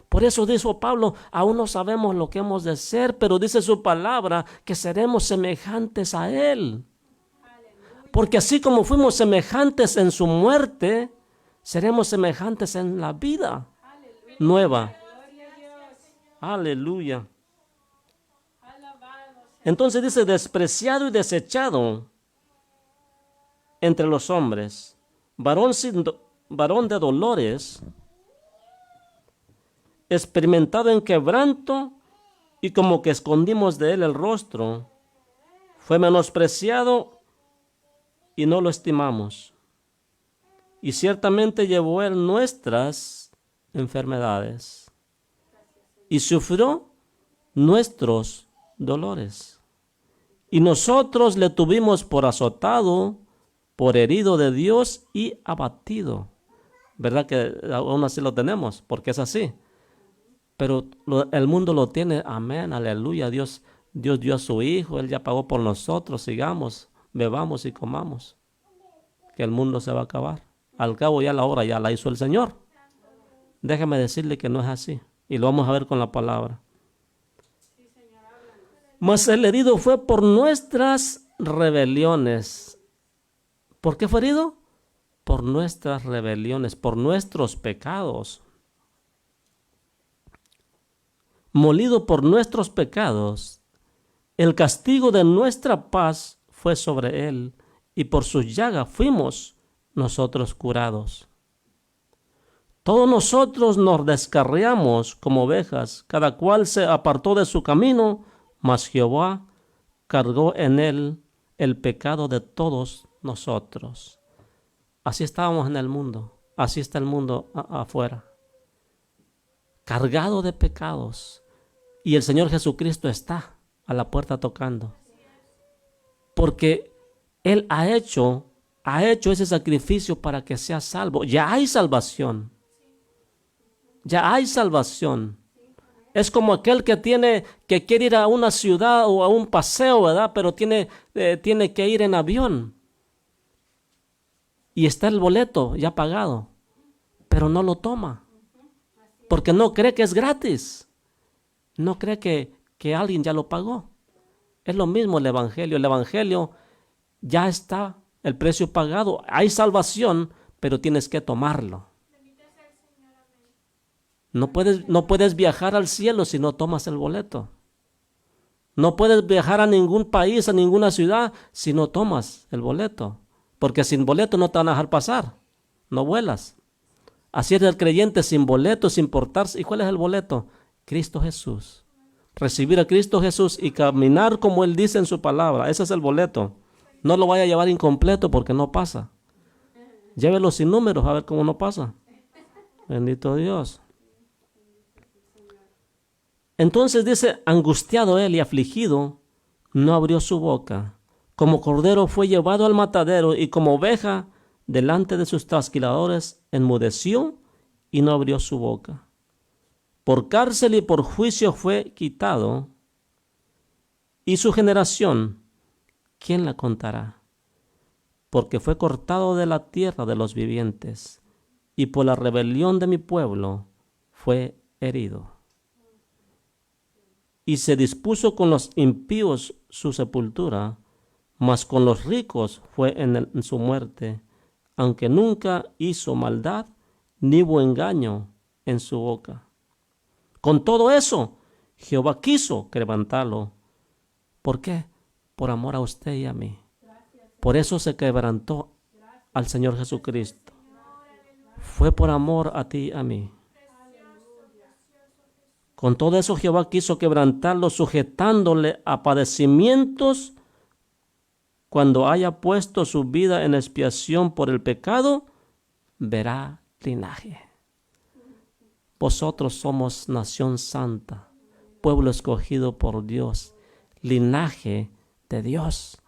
Por eso dijo Pablo, aún no sabemos lo que hemos de ser, pero dice su palabra que seremos semejantes a Él. Porque así como fuimos semejantes en su muerte, seremos semejantes en la vida nueva. Aleluya. Entonces dice, despreciado y desechado entre los hombres, varón de dolores, experimentado en quebranto, y como que escondimos de él el rostro, fue menospreciado y no lo estimamos. Y ciertamente llevó él nuestras enfermedades y sufrió nuestros dolores. Y nosotros le tuvimos por azotado, por herido de Dios y abatido. ¿Verdad que aún así lo tenemos? Porque es así. Pero el mundo lo tiene, amén, aleluya. Dios dio a su Hijo, Él ya pagó por nosotros. Sigamos, bebamos y comamos, que el mundo se va a acabar. Al cabo ya la hora ya la hizo el Señor. Déjeme decirle que no es así. Y lo vamos a ver con la palabra. Mas el herido fue por nuestras rebeliones. ¿Por qué fue herido? Por nuestras rebeliones, por nuestros pecados. Molido por nuestros pecados, el castigo de nuestra paz fue sobre él, y por sus llagas fuimos nosotros curados. Todos nosotros nos descarriamos como ovejas, cada cual se apartó de su camino, mas Jehová cargó en él el pecado de todos nosotros. Así estábamos en el mundo, así está el mundo afuera, cargado de pecados. Y el Señor Jesucristo está a la puerta tocando. Porque Él ha hecho ese sacrificio para que sea salvo. Ya hay salvación. Ya hay salvación. Es como aquel que quiere ir a una ciudad o a un paseo, ¿verdad? Pero tiene que ir en avión. Y está el boleto ya pagado. Pero no lo toma. Porque no cree que es gratis. No cree que alguien ya lo pagó. Es lo mismo el Evangelio. El Evangelio ya está el precio pagado. Hay salvación, pero tienes que tomarlo. No puedes viajar al cielo si no tomas el boleto. No puedes viajar a ningún país, a ninguna ciudad, si no tomas el boleto. Porque sin boleto no te van a dejar pasar. No vuelas. Así es el creyente sin boleto, sin portarse. ¿Y cuál es el boleto? Cristo Jesús. Recibir a Cristo Jesús y caminar como Él dice en su palabra. Ese es el boleto. No lo vaya a llevar incompleto porque no pasa. Llévelo sin números a ver cómo no pasa. Bendito Dios. Entonces dice, angustiado él y afligido, no abrió su boca. Como cordero fue llevado al matadero y como oveja delante de sus trasquiladores enmudeció y no abrió su boca. Por cárcel y por juicio fue quitado. Y su generación, ¿quién la contará? Porque fue cortado de la tierra de los vivientes, y por la rebelión de mi pueblo fue herido. Y se dispuso con los impíos su sepultura, mas con los ricos fue en su muerte, aunque nunca hizo maldad, ni hubo engaño en su boca. Con todo eso, Jehová quiso quebrantarlo. ¿Por qué? Por amor a usted y a mí. Por eso se quebrantó al Señor Jesucristo. Fue por amor a ti y a mí. Con todo eso, Jehová quiso quebrantarlo, sujetándole a padecimientos. Cuando haya puesto su vida en expiación por el pecado, verá linaje. Vosotros somos nación santa, pueblo escogido por Dios, linaje de Dios.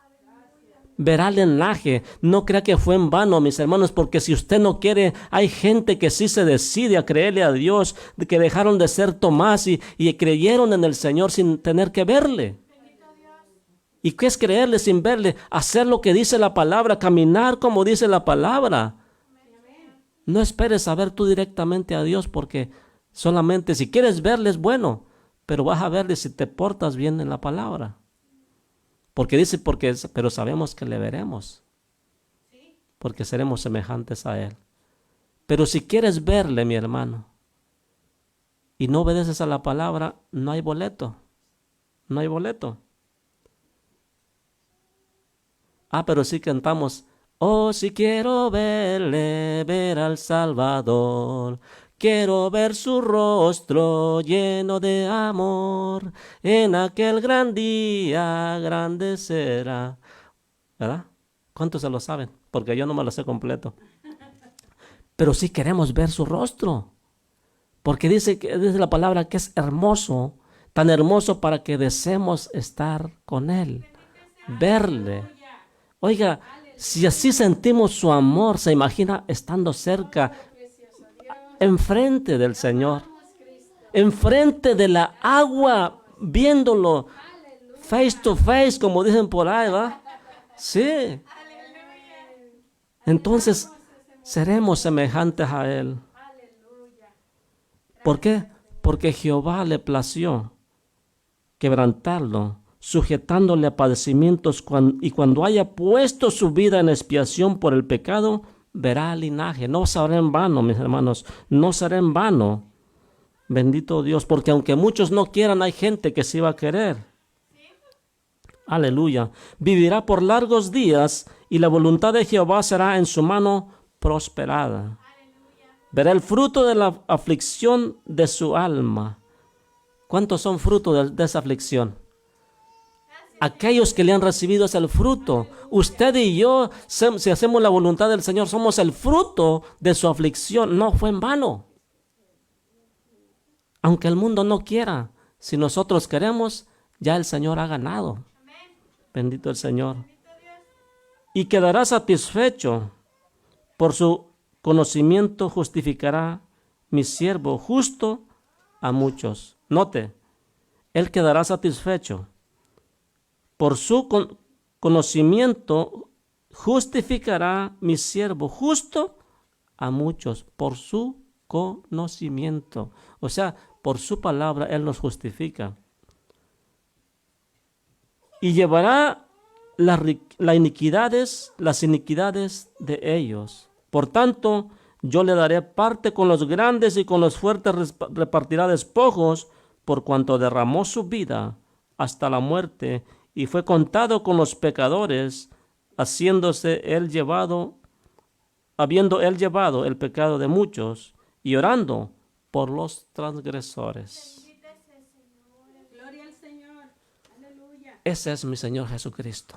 Verá linaje. No crea que fue en vano, mis hermanos, porque si usted no quiere, hay gente que sí se decide a creerle a Dios, que dejaron de ser Tomás y creyeron en el Señor sin tener que verle. ¿Y qué es creerle sin verle? Hacer lo que dice la palabra, caminar como dice la palabra. No esperes saber tú directamente a Dios, porque solamente si quieres verle es bueno, pero vas a verle si te portas bien en la palabra. Porque dice, pero sabemos que le veremos, porque seremos semejantes a Él. Pero si quieres verle, mi hermano, y no obedeces a la palabra, no hay boleto. No hay boleto. Pero sí cantamos, oh, si quiero verle, ver al Salvador. Quiero ver su rostro lleno de amor. En aquel gran día grande será. ¿Verdad? ¿Cuántos se lo saben? Porque yo no me lo sé completo. Pero sí queremos ver su rostro. Porque dice la palabra que es hermoso, tan hermoso para que deseemos estar con Él, verle. Oiga, si así sentimos su amor, se imagina estando cerca, enfrente del Señor, enfrente de la agua, viéndolo face to face, como dicen por ahí, ¿va? Sí. Entonces seremos semejantes a Él. ¿Por qué? Porque Jehová le plació quebrantarlo, sujetándole a padecimientos, y cuando haya puesto su vida en expiación por el pecado, verá el linaje. No será en vano, mis hermanos, no será en vano. Bendito Dios, porque aunque muchos no quieran, hay gente que sí va a querer. Aleluya. Vivirá por largos días y la voluntad de Jehová será en su mano prosperada. Verá el fruto de la aflicción de su alma. ¿Cuántos son fruto de esa aflicción? Aquellos que le han recibido es el fruto. Usted y yo, si hacemos la voluntad del Señor, somos el fruto de su aflicción. No fue en vano. Aunque el mundo no quiera, si nosotros queremos, ya el Señor ha ganado. Bendito el Señor. Y quedará satisfecho. Por su conocimiento justificará mi siervo justo a muchos. Note, Él quedará satisfecho. Por su conocimiento justificará mi siervo justo a muchos. Por su conocimiento. O sea, por su palabra Él nos justifica. Y llevará las iniquidades de ellos. Por tanto, yo le daré parte con los grandes y con los fuertes repartirá despojos, por cuanto derramó su vida hasta la muerte y fue contado con los pecadores, habiendo él llevado el pecado de muchos y orando por los transgresores. Gloria al Señor. Aleluya. Ese es mi Señor Jesucristo,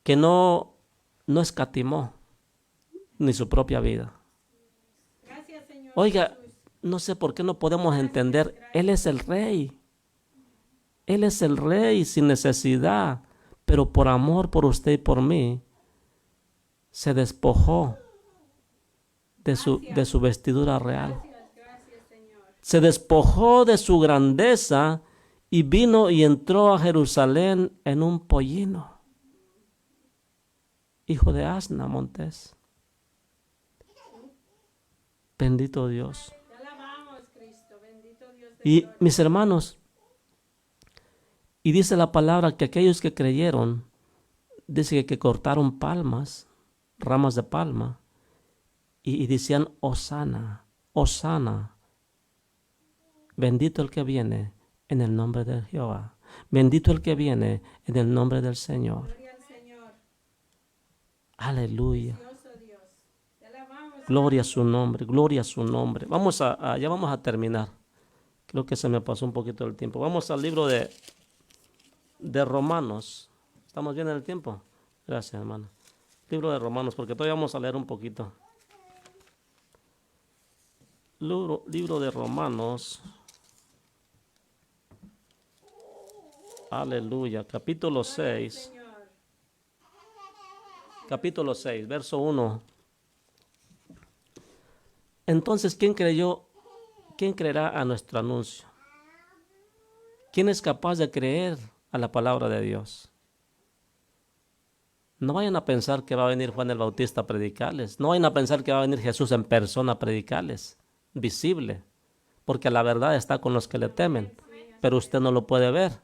que no escatimó ni su propia vida. Gracias, Señor. Oiga, Jesús. no sé por qué no podemos entender. Él es el Rey. Él es el Rey sin necesidad, pero por amor por usted y por mí, se despojó de su vestidura real. Gracias, Señor. Se despojó de su grandeza y vino y entró a Jerusalén en un pollino, hijo de asna, Montés. Bendito Dios. Te alabamos, Cristo. Bendito Dios de Y gloria. mis hermanos, y dice la palabra que aquellos que creyeron, dice que cortaron palmas, ramas de palma, y decían, Hosana, Hosana, bendito el que viene en el nombre de Jehová, bendito el que viene en el nombre del Señor. Gloria al Señor. Aleluya. Precioso Dios. Te alabamos. Gloria a su nombre, gloria a su nombre. Ya vamos a terminar. Creo que se me pasó un poquito el tiempo. Vamos al libro de Romanos. ¿Estamos bien en el tiempo? Gracias, hermano. Libro de Romanos, porque todavía vamos a leer un poquito. Libro de Romanos. Aleluya. Capítulo 6. Señor. Capítulo 6, verso 1. Entonces, ¿quién creerá a nuestro anuncio? ¿Quién es capaz de creer a la palabra de Dios? No vayan a pensar que va a venir Juan el Bautista a predicarles. No vayan a pensar que va a venir Jesús en persona a predicarles, visible, porque la verdad está con los que le temen, pero usted no lo puede ver.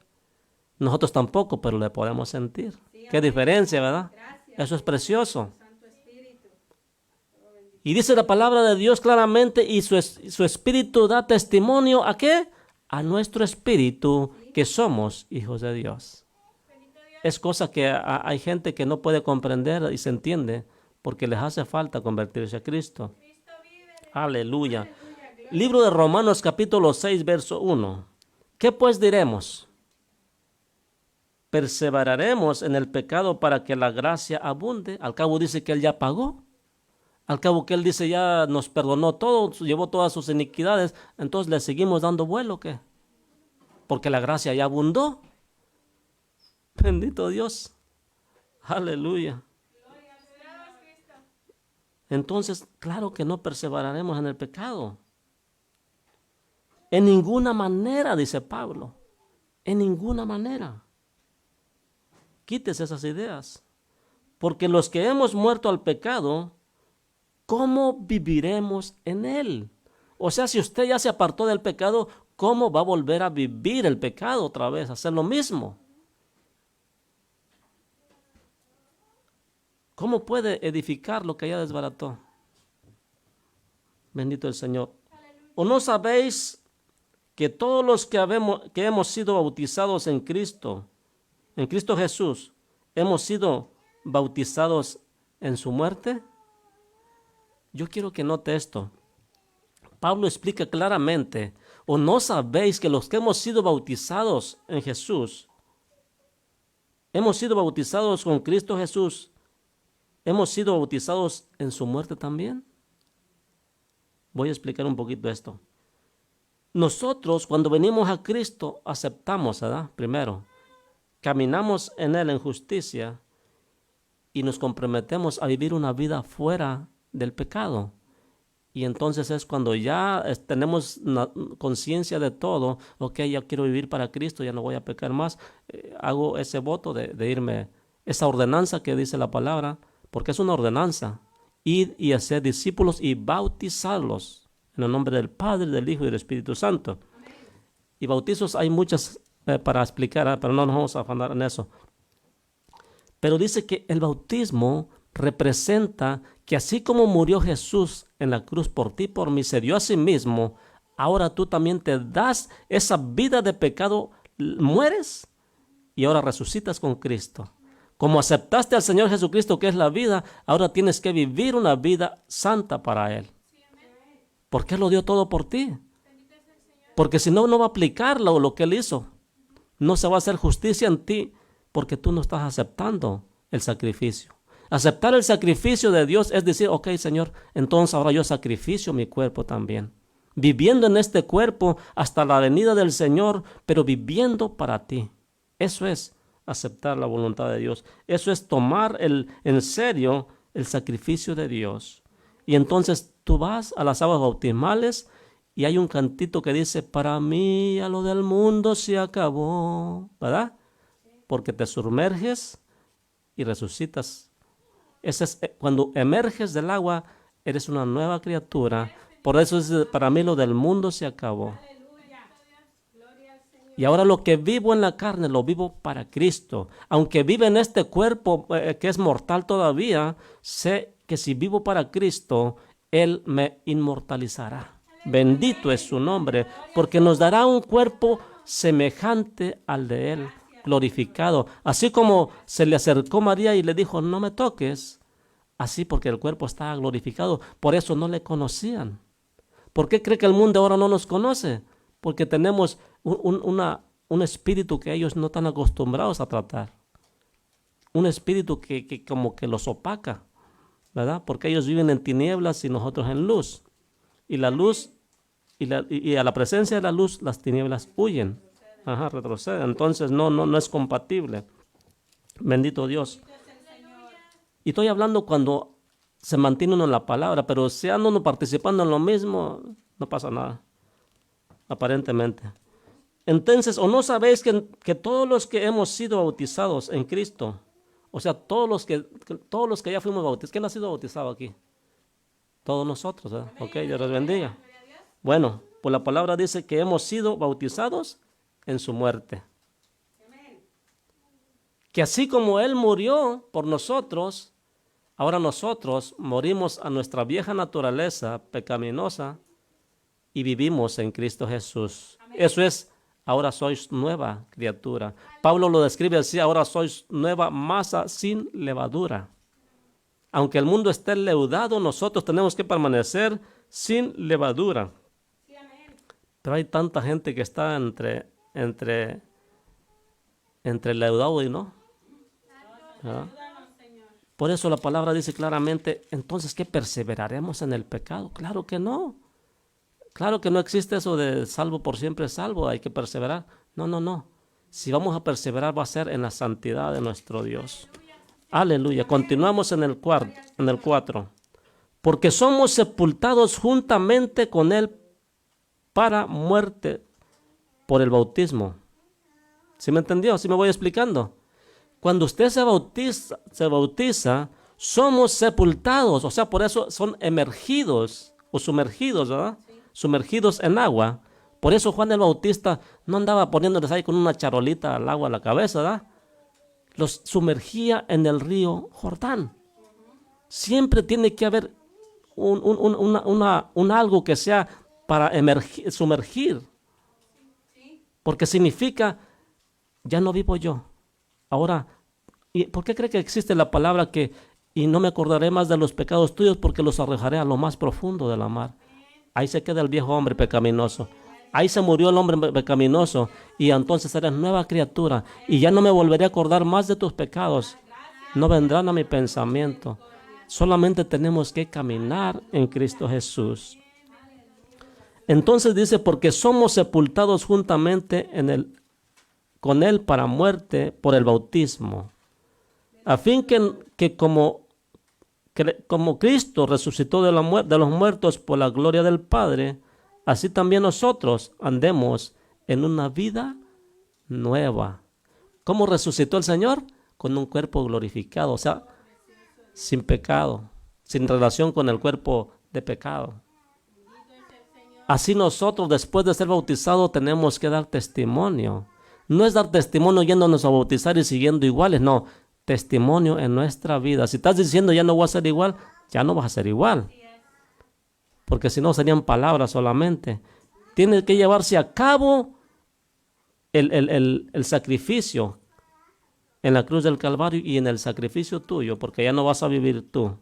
Nosotros tampoco, pero le podemos sentir. Qué diferencia, ¿verdad? Eso es precioso. Y dice la palabra de Dios claramente, y su espíritu da testimonio ¿a qué? A nuestro espíritu que somos hijos de Dios. Es cosa que hay gente que no puede comprender y se entiende porque les hace falta convertirse a Cristo. Aleluya. Libro de Romanos capítulo 6, verso 1. ¿Qué pues diremos? ¿Perseveraremos en el pecado para que la gracia abunde? Al cabo dice que Él ya pagó. Al cabo que Él dice ya nos perdonó todo, llevó todas sus iniquidades. Entonces le seguimos dando vuelo, ¿qué? Porque la gracia ya abundó. Bendito Dios. Aleluya. Entonces, claro que no perseveraremos en el pecado. En ninguna manera, dice Pablo. En ninguna manera. Quítese esas ideas. Porque los que hemos muerto al pecado, ¿cómo viviremos en él? O sea, si usted ya se apartó del pecado, ¿cómo va a volver a vivir el pecado otra vez? Hacer lo mismo. ¿Cómo puede edificar lo que ya desbarató? Bendito el Señor. ¿O no sabéis que todos los que hemos sido bautizados en Cristo Jesús, hemos sido bautizados en su muerte? Yo quiero que note esto. Pablo explica claramente, ¿o no sabéis que los que hemos sido bautizados en Jesús, hemos sido bautizados con Cristo Jesús, hemos sido bautizados en su muerte también? Voy a explicar un poquito esto. Nosotros cuando venimos a Cristo aceptamos, ¿verdad? Primero, caminamos en Él en justicia y nos comprometemos a vivir una vida fuera del pecado. Y entonces es cuando ya tenemos conciencia de todo, ok, ya quiero vivir para Cristo, ya no voy a pecar más, hago ese voto de irme, esa ordenanza que dice la palabra, porque es una ordenanza, ir y hacer discípulos y bautizarlos en el nombre del Padre, del Hijo y del Espíritu Santo. Y bautizos hay muchas para explicar, pero no nos vamos a afanar en eso. Pero dice que el bautismo representa que así como murió Jesús en la cruz por ti, por mí, se dio a sí mismo, ahora tú también te das esa vida de pecado, mueres y ahora resucitas con Cristo. Como aceptaste al Señor Jesucristo, que es la vida, ahora tienes que vivir una vida santa para Él. ¿Por qué lo dio todo por ti? Porque si no, no va a aplicar lo que Él hizo. No se va a hacer justicia en ti porque tú no estás aceptando el sacrificio. Aceptar el sacrificio de Dios es decir, ok, Señor, entonces ahora yo sacrificio mi cuerpo también. Viviendo en este cuerpo hasta la venida del Señor, pero viviendo para ti. Eso es aceptar la voluntad de Dios. Eso es tomar en serio el sacrificio de Dios. Y entonces tú vas a las aguas bautismales y hay un cantito que dice, para mí ya lo del mundo se acabó, ¿verdad? Porque te sumerges y resucitas. Ese es, cuando emerges del agua, eres una nueva criatura. Por eso es, para mí lo del mundo se acabó. Y ahora lo que vivo en la carne, lo vivo para Cristo. Aunque vive en este cuerpo que es mortal todavía, sé que si vivo para Cristo, Él me inmortalizará. Bendito es su nombre, porque nos dará un cuerpo semejante al de Él, glorificado. Así como se le acercó María y le dijo, no me toques, así porque el cuerpo estaba glorificado. Por eso no le conocían. ¿Por qué cree que el mundo ahora no nos conoce? Porque tenemos un espíritu que ellos no están acostumbrados a tratar. Un espíritu que como que los opaca, ¿verdad? Porque ellos viven en tinieblas y nosotros en luz. Y la luz, y a la presencia de la luz, las tinieblas huyen. Retroceden. Entonces no es compatible. Bendito Dios. Y estoy hablando cuando se mantiene uno en la palabra, pero si anda uno participando en lo mismo, no pasa nada. Aparentemente. Entonces, ¿o no sabéis que todos los que hemos sido bautizados en Cristo, O sea, todos los que ya fuimos bautizados. ¿Quién ha sido bautizado aquí? Todos nosotros, ¿verdad? Ok, Dios les bendiga. Bueno, pues la palabra dice que hemos sido bautizados en su muerte. Que así como Él murió por nosotros, ahora nosotros morimos a nuestra vieja naturaleza pecaminosa y vivimos en Cristo Jesús. Eso es, ahora sois nueva criatura. Pablo lo describe así, ahora sois nueva masa sin levadura. Aunque el mundo esté leudado, nosotros tenemos que permanecer sin levadura. Pero hay tanta gente que está entre leudado y no. ¿Verdad? Por eso la palabra dice claramente, entonces, ¿qué perseveraremos en el pecado? Claro que no. Claro que no existe eso de salvo por siempre salvo, hay que perseverar. No, no, no. Si vamos a perseverar va a ser en la santidad de nuestro Dios. Aleluya. Continuamos en el 4. Porque somos sepultados juntamente con Él para muerte por el bautismo. ¿Sí me entendió? ¿Sí me voy explicando? Cuando usted se bautiza, somos sepultados. O sea, por eso son emergidos o sumergidos, ¿verdad? Sí. Sumergidos en agua. Por eso Juan el Bautista no andaba poniéndoles ahí con una charolita al agua a la cabeza, ¿verdad? Los sumergía en el río Jordán. Siempre tiene que haber un algo que sea para sumergir. Porque significa, ya no vivo yo. Ahora, ¿y por qué cree que existe la palabra que, y no me acordaré más de los pecados tuyos porque los arrojaré a lo más profundo de la mar? Ahí se queda el viejo hombre pecaminoso. Ahí se murió el hombre pecaminoso y entonces eres nueva criatura y ya no me volveré a acordar más de tus pecados. No vendrán a mi pensamiento. Solamente tenemos que caminar en Cristo Jesús. Entonces dice, porque somos sepultados juntamente con Él para muerte por el bautismo, a fin que como Cristo resucitó de los muertos por la gloria del Padre, así también nosotros andemos en una vida nueva. ¿Cómo resucitó el Señor? Con un cuerpo glorificado, o sea, sin pecado, sin relación con el cuerpo de pecado. Así nosotros, después de ser bautizados, tenemos que dar testimonio. No es dar testimonio yéndonos a bautizar y siguiendo iguales, no. Testimonio en nuestra vida. Si estás diciendo ya no voy a ser igual, ya no vas a ser igual. Porque si no serían palabras solamente. Tiene que llevarse a cabo el sacrificio en la cruz del Calvario y en el sacrificio tuyo, porque ya no vas a vivir tú,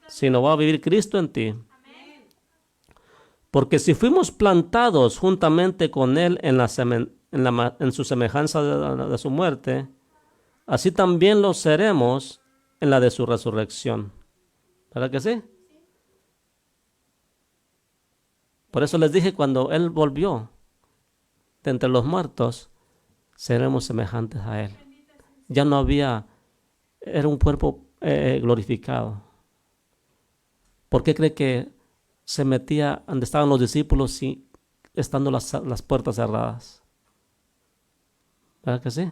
sino va a vivir Cristo en ti. Porque si fuimos plantados juntamente con Él en su semejanza de su muerte, así también lo seremos en la de su resurrección. ¿Verdad que sí? Por eso les dije, cuando Él volvió de entre los muertos, seremos semejantes a Él. Ya no era un cuerpo glorificado. ¿Por qué cree que se metía donde estaban los discípulos y estando las puertas cerradas? ¿Verdad que sí?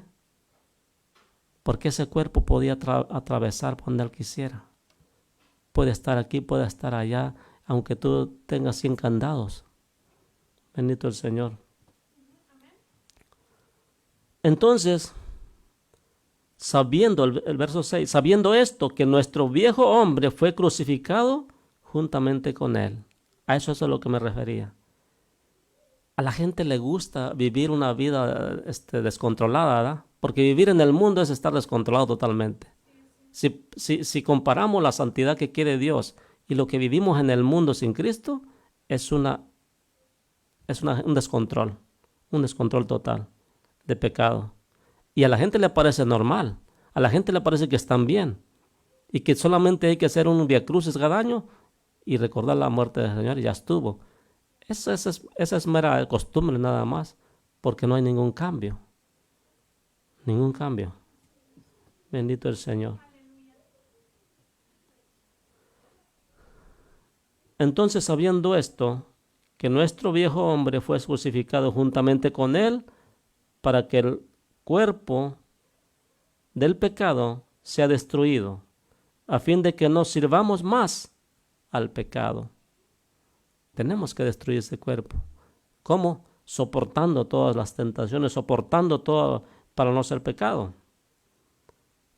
Porque ese cuerpo podía atravesar por donde Él quisiera. Puede estar aquí, puede estar allá, aunque tú tengas 100 candados. Bendito el Señor. Entonces, sabiendo, el verso 6, sabiendo esto, que nuestro viejo hombre fue crucificado juntamente con Él. A eso es a lo que me refería. A la gente le gusta vivir una vida descontrolada, ¿verdad? Porque vivir en el mundo es estar descontrolado totalmente. Si comparamos la santidad que quiere Dios y lo que vivimos en el mundo sin Cristo, es un descontrol total de pecado. Y a la gente le parece normal, a la gente le parece que están bien y que solamente hay que hacer un viacrucis cada año y recordar la muerte del Señor y ya estuvo. Esa es mera costumbre nada más, porque no hay ningún cambio. Ningún cambio. Bendito el Señor. Entonces, sabiendo esto, que nuestro viejo hombre fue crucificado juntamente con Él, para que el cuerpo del pecado sea destruido, a fin de que no sirvamos más al pecado. Tenemos que destruir ese cuerpo. ¿Cómo? Soportando todas las tentaciones, soportando todo para no ser pecado.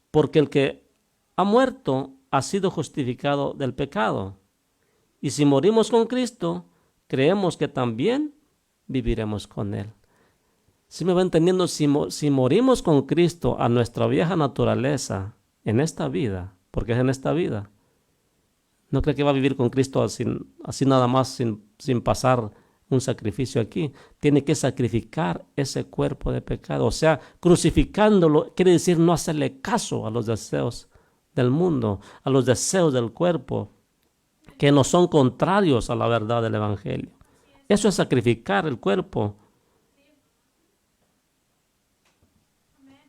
Porque el que ha muerto ha sido justificado del pecado. Y si morimos con Cristo, creemos que también viviremos con Él. ¿Sí me va entendiendo? Si morimos con Cristo a nuestra vieja naturaleza en esta vida, porque es en esta vida, no cree que va a vivir con Cristo así nada más, sin pasar un sacrificio aquí. Tiene que sacrificar ese cuerpo de pecado. O sea, crucificándolo quiere decir no hacerle caso a los deseos del mundo, a los deseos del cuerpo, que no son contrarios a la verdad del Evangelio. Eso es sacrificar el cuerpo.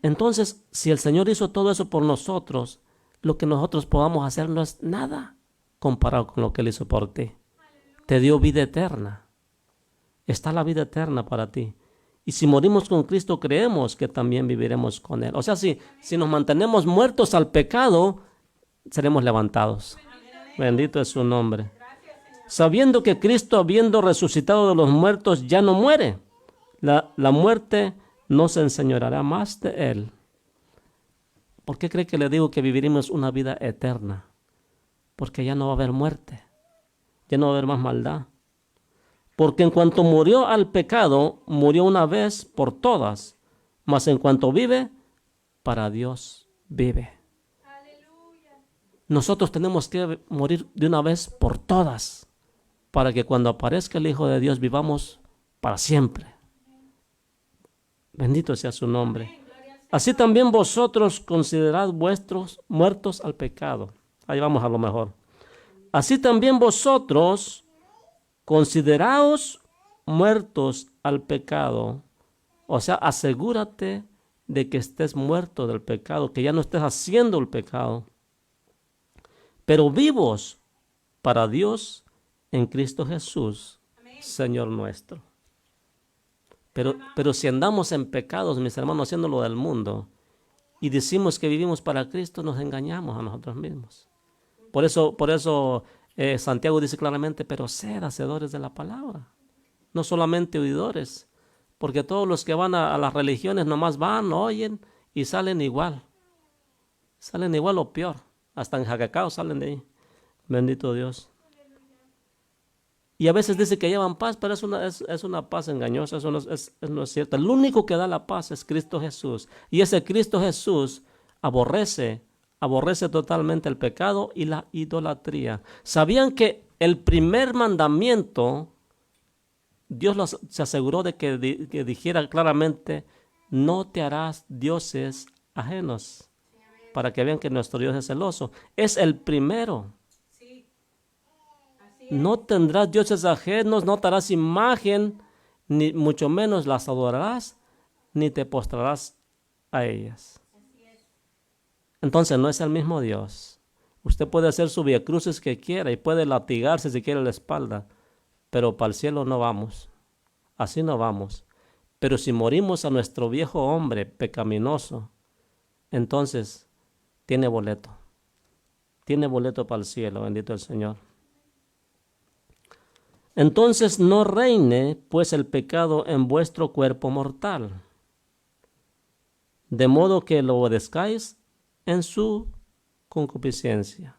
Entonces, si el Señor hizo todo eso por nosotros, lo que nosotros podamos hacer no es nada comparado con lo que Él hizo por ti. Te dio vida eterna. Está la vida eterna para ti. Y si morimos con Cristo, creemos que también viviremos con Él. O sea, si nos mantenemos muertos al pecado, seremos levantados. Bendito es su nombre. Sabiendo que Cristo, habiendo resucitado de los muertos, ya no muere. La muerte no se enseñoreará más de Él. ¿Por qué cree que le digo que viviremos una vida eterna? Porque ya no va a haber muerte. Ya no va a haber más maldad. Porque en cuanto murió al pecado, murió una vez por todas. Mas en cuanto vive, para Dios vive. Nosotros tenemos que morir de una vez por todas, para que cuando aparezca el Hijo de Dios vivamos para siempre. Bendito sea su nombre. Así también vosotros considerad vuestros muertos al pecado. Ahí vamos a lo mejor. Así también vosotros consideraos muertos al pecado. O sea, asegúrate de que estés muerto del pecado, que ya no estés haciendo el pecado. Pero vivos para Dios en Cristo Jesús, Señor nuestro. Pero si andamos en pecados, mis hermanos, haciendo lo del mundo, y decimos que vivimos para Cristo, nos engañamos a nosotros mismos. Por eso Santiago dice claramente, pero sed hacedores de la palabra, no solamente oidores, porque todos los que van a las religiones nomás van, oyen y salen igual o peor, hasta en jacacao salen de ahí. Bendito Dios. Y a veces dice que llevan paz, pero es una paz engañosa, eso no es cierto. El único que da la paz es Cristo Jesús. Y ese Cristo Jesús aborrece totalmente el pecado y la idolatría. ¿Sabían que el primer mandamiento, Dios se aseguró de que dijera claramente, no te harás dioses ajenos, para que vean que nuestro Dios es celoso? Es el primero. No tendrás dioses ajenos, no te harás imagen, ni mucho menos las adorarás, ni te postrarás a ellas. Entonces no es el mismo Dios. Usted puede hacer su viacrucis que quiera y puede latigarse si quiere la espalda, pero para el cielo no vamos. Así no vamos. Pero si morimos a nuestro viejo hombre pecaminoso, entonces tiene boleto. Tiene boleto para el cielo, bendito el Señor. Entonces no reine pues el pecado en vuestro cuerpo mortal, de modo que lo obedezcáis en su concupiscencia.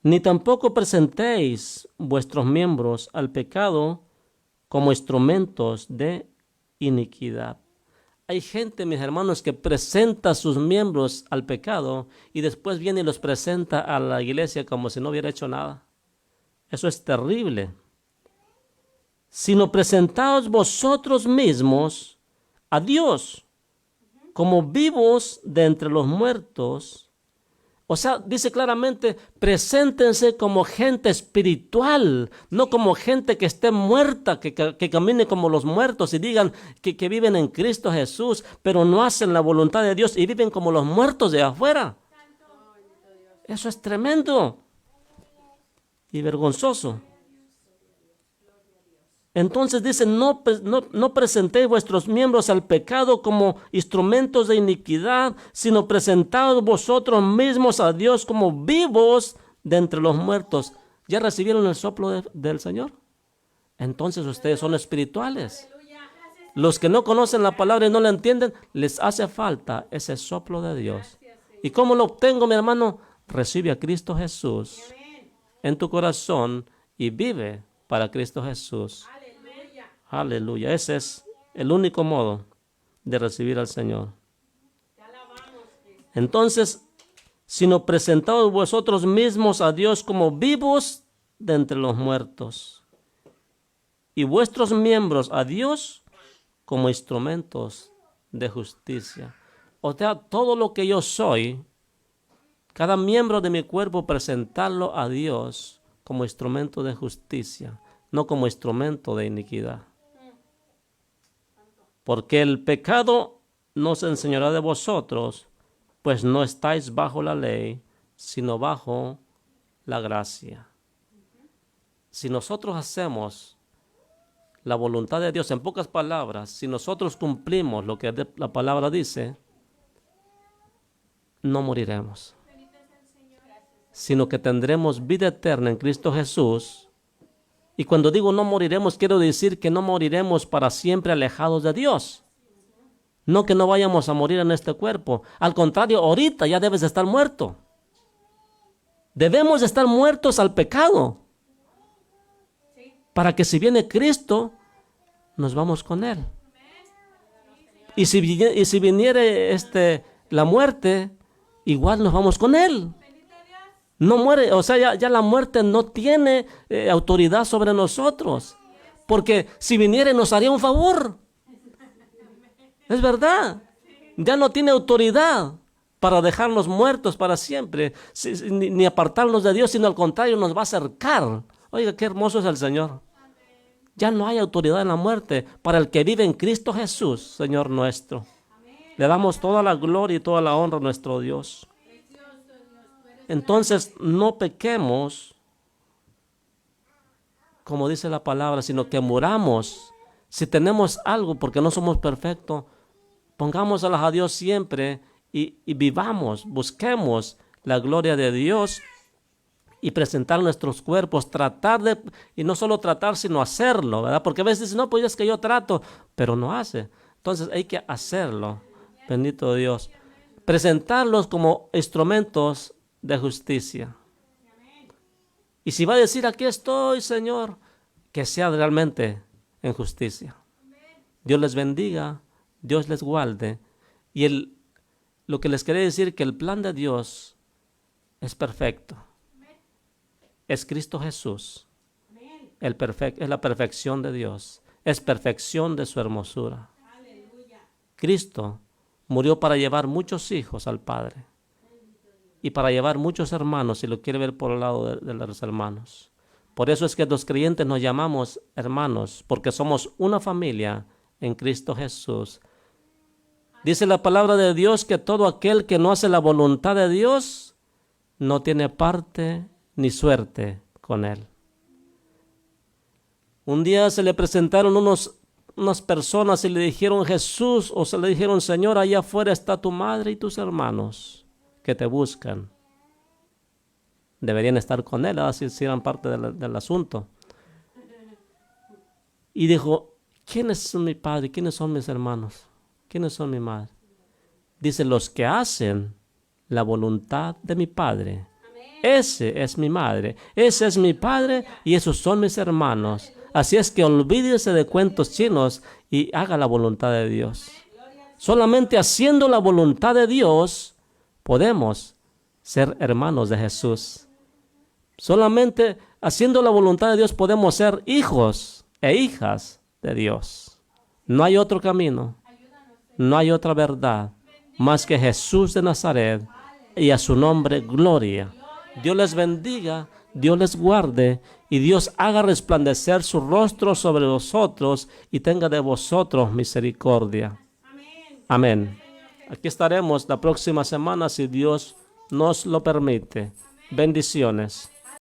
Ni tampoco presentéis vuestros miembros al pecado como instrumentos de iniquidad. Hay gente, mis hermanos, que presenta sus miembros al pecado y después viene y los presenta a la iglesia como si no hubiera hecho nada. Eso es terrible. Sino presentaos vosotros mismos a Dios como vivos de entre los muertos. O sea, dice claramente, preséntense como gente espiritual, no como gente que esté muerta, que camine como los muertos y digan que viven en Cristo Jesús, pero no hacen la voluntad de Dios y viven como los muertos de afuera. Eso es tremendo y vergonzoso. Entonces dice, no presentéis vuestros miembros al pecado como instrumentos de iniquidad, sino presentaos vosotros mismos a Dios como vivos de entre los muertos. ¿Ya recibieron el soplo del Señor? Entonces ustedes son espirituales. Los que no conocen la palabra y no la entienden, les hace falta ese soplo de Dios. ¿Y cómo lo obtengo, mi hermano? Recibe a Cristo Jesús en tu corazón y vive para Cristo Jesús. Aleluya. Ese es el único modo de recibir al Señor. Entonces, sino presentaos vosotros mismos a Dios como vivos de entre los muertos, y vuestros miembros a Dios como instrumentos de justicia. O sea, todo lo que yo soy, cada miembro de mi cuerpo, presentarlo a Dios como instrumento de justicia, no como instrumento de iniquidad. Porque el pecado no se enseñará de vosotros, pues no estáis bajo la ley, sino bajo la gracia. Si nosotros hacemos la voluntad de Dios, en pocas palabras, si nosotros cumplimos lo que la palabra dice, no moriremos, sino que tendremos vida eterna en Cristo Jesús. Y cuando digo no moriremos, quiero decir que no moriremos para siempre alejados de Dios. No que no vayamos a morir en este cuerpo. Al contrario, ahorita ya debes de estar muerto. Debemos de estar muertos al pecado, para que si viene Cristo, nos vamos con Él. Y si viniere la muerte, igual nos vamos con Él. No muere, o sea, ya la muerte no tiene autoridad sobre nosotros. Porque si viniera nos haría un favor. Es verdad. Ya no tiene autoridad para dejarnos muertos para siempre, ni apartarnos de Dios, sino al contrario, nos va a acercar. Oiga, qué hermoso es el Señor. Ya no hay autoridad en la muerte para el que vive en Cristo Jesús, Señor nuestro. Le damos toda la gloria y toda la honra a nuestro Dios. Entonces, no pequemos, como dice la palabra, sino que muramos. Si tenemos algo, porque no somos perfectos, pongámoselas a Dios siempre y vivamos, busquemos la gloria de Dios y presentar nuestros cuerpos, y no solo tratar, sino hacerlo, ¿verdad? Porque a veces dicen, no, pues es que yo trato, pero no hace. Entonces hay que hacerlo, bendito Dios. Presentarlos como instrumentos de justicia. Y si va a decir, aquí estoy, Señor, que sea realmente en justicia. Dios les bendiga, Dios les guarde. Y lo que les quería decir, que el plan de Dios es perfecto. Es Cristo Jesús. Es la perfección de Dios. Es perfección de su hermosura. Cristo murió para llevar muchos hijos al Padre. Y para llevar muchos hermanos, si lo quiere ver por el lado de los hermanos. Por eso es que los creyentes nos llamamos hermanos, porque somos una familia en Cristo Jesús. Dice la palabra de Dios que todo aquel que no hace la voluntad de Dios no tiene parte ni suerte con Él. Un día se le presentaron unas personas y le dijeron, Jesús, o se le dijeron, Señor, allá afuera está tu madre y tus hermanos que te buscan. Deberían estar con Él, si eran parte del asunto. Y dijo, ¿quiénes son mi padre? ¿Quiénes son mis hermanos? ¿Quiénes son mi madre? Dice, los que hacen la voluntad de mi Padre. Ese es mi madre, ese es mi padre y esos son mis hermanos. Así es que olvídese de cuentos chinos y haga la voluntad de Dios. Solamente haciendo la voluntad de Dios podemos ser hermanos de Jesús. Solamente haciendo la voluntad de Dios podemos ser hijos e hijas de Dios. No hay otro camino, no hay otra verdad más que Jesús de Nazaret y a su nombre gloria. Dios les bendiga, Dios les guarde y Dios haga resplandecer su rostro sobre vosotros y tenga de vosotros misericordia. Amén. Aquí estaremos la próxima semana si Dios nos lo permite. Bendiciones.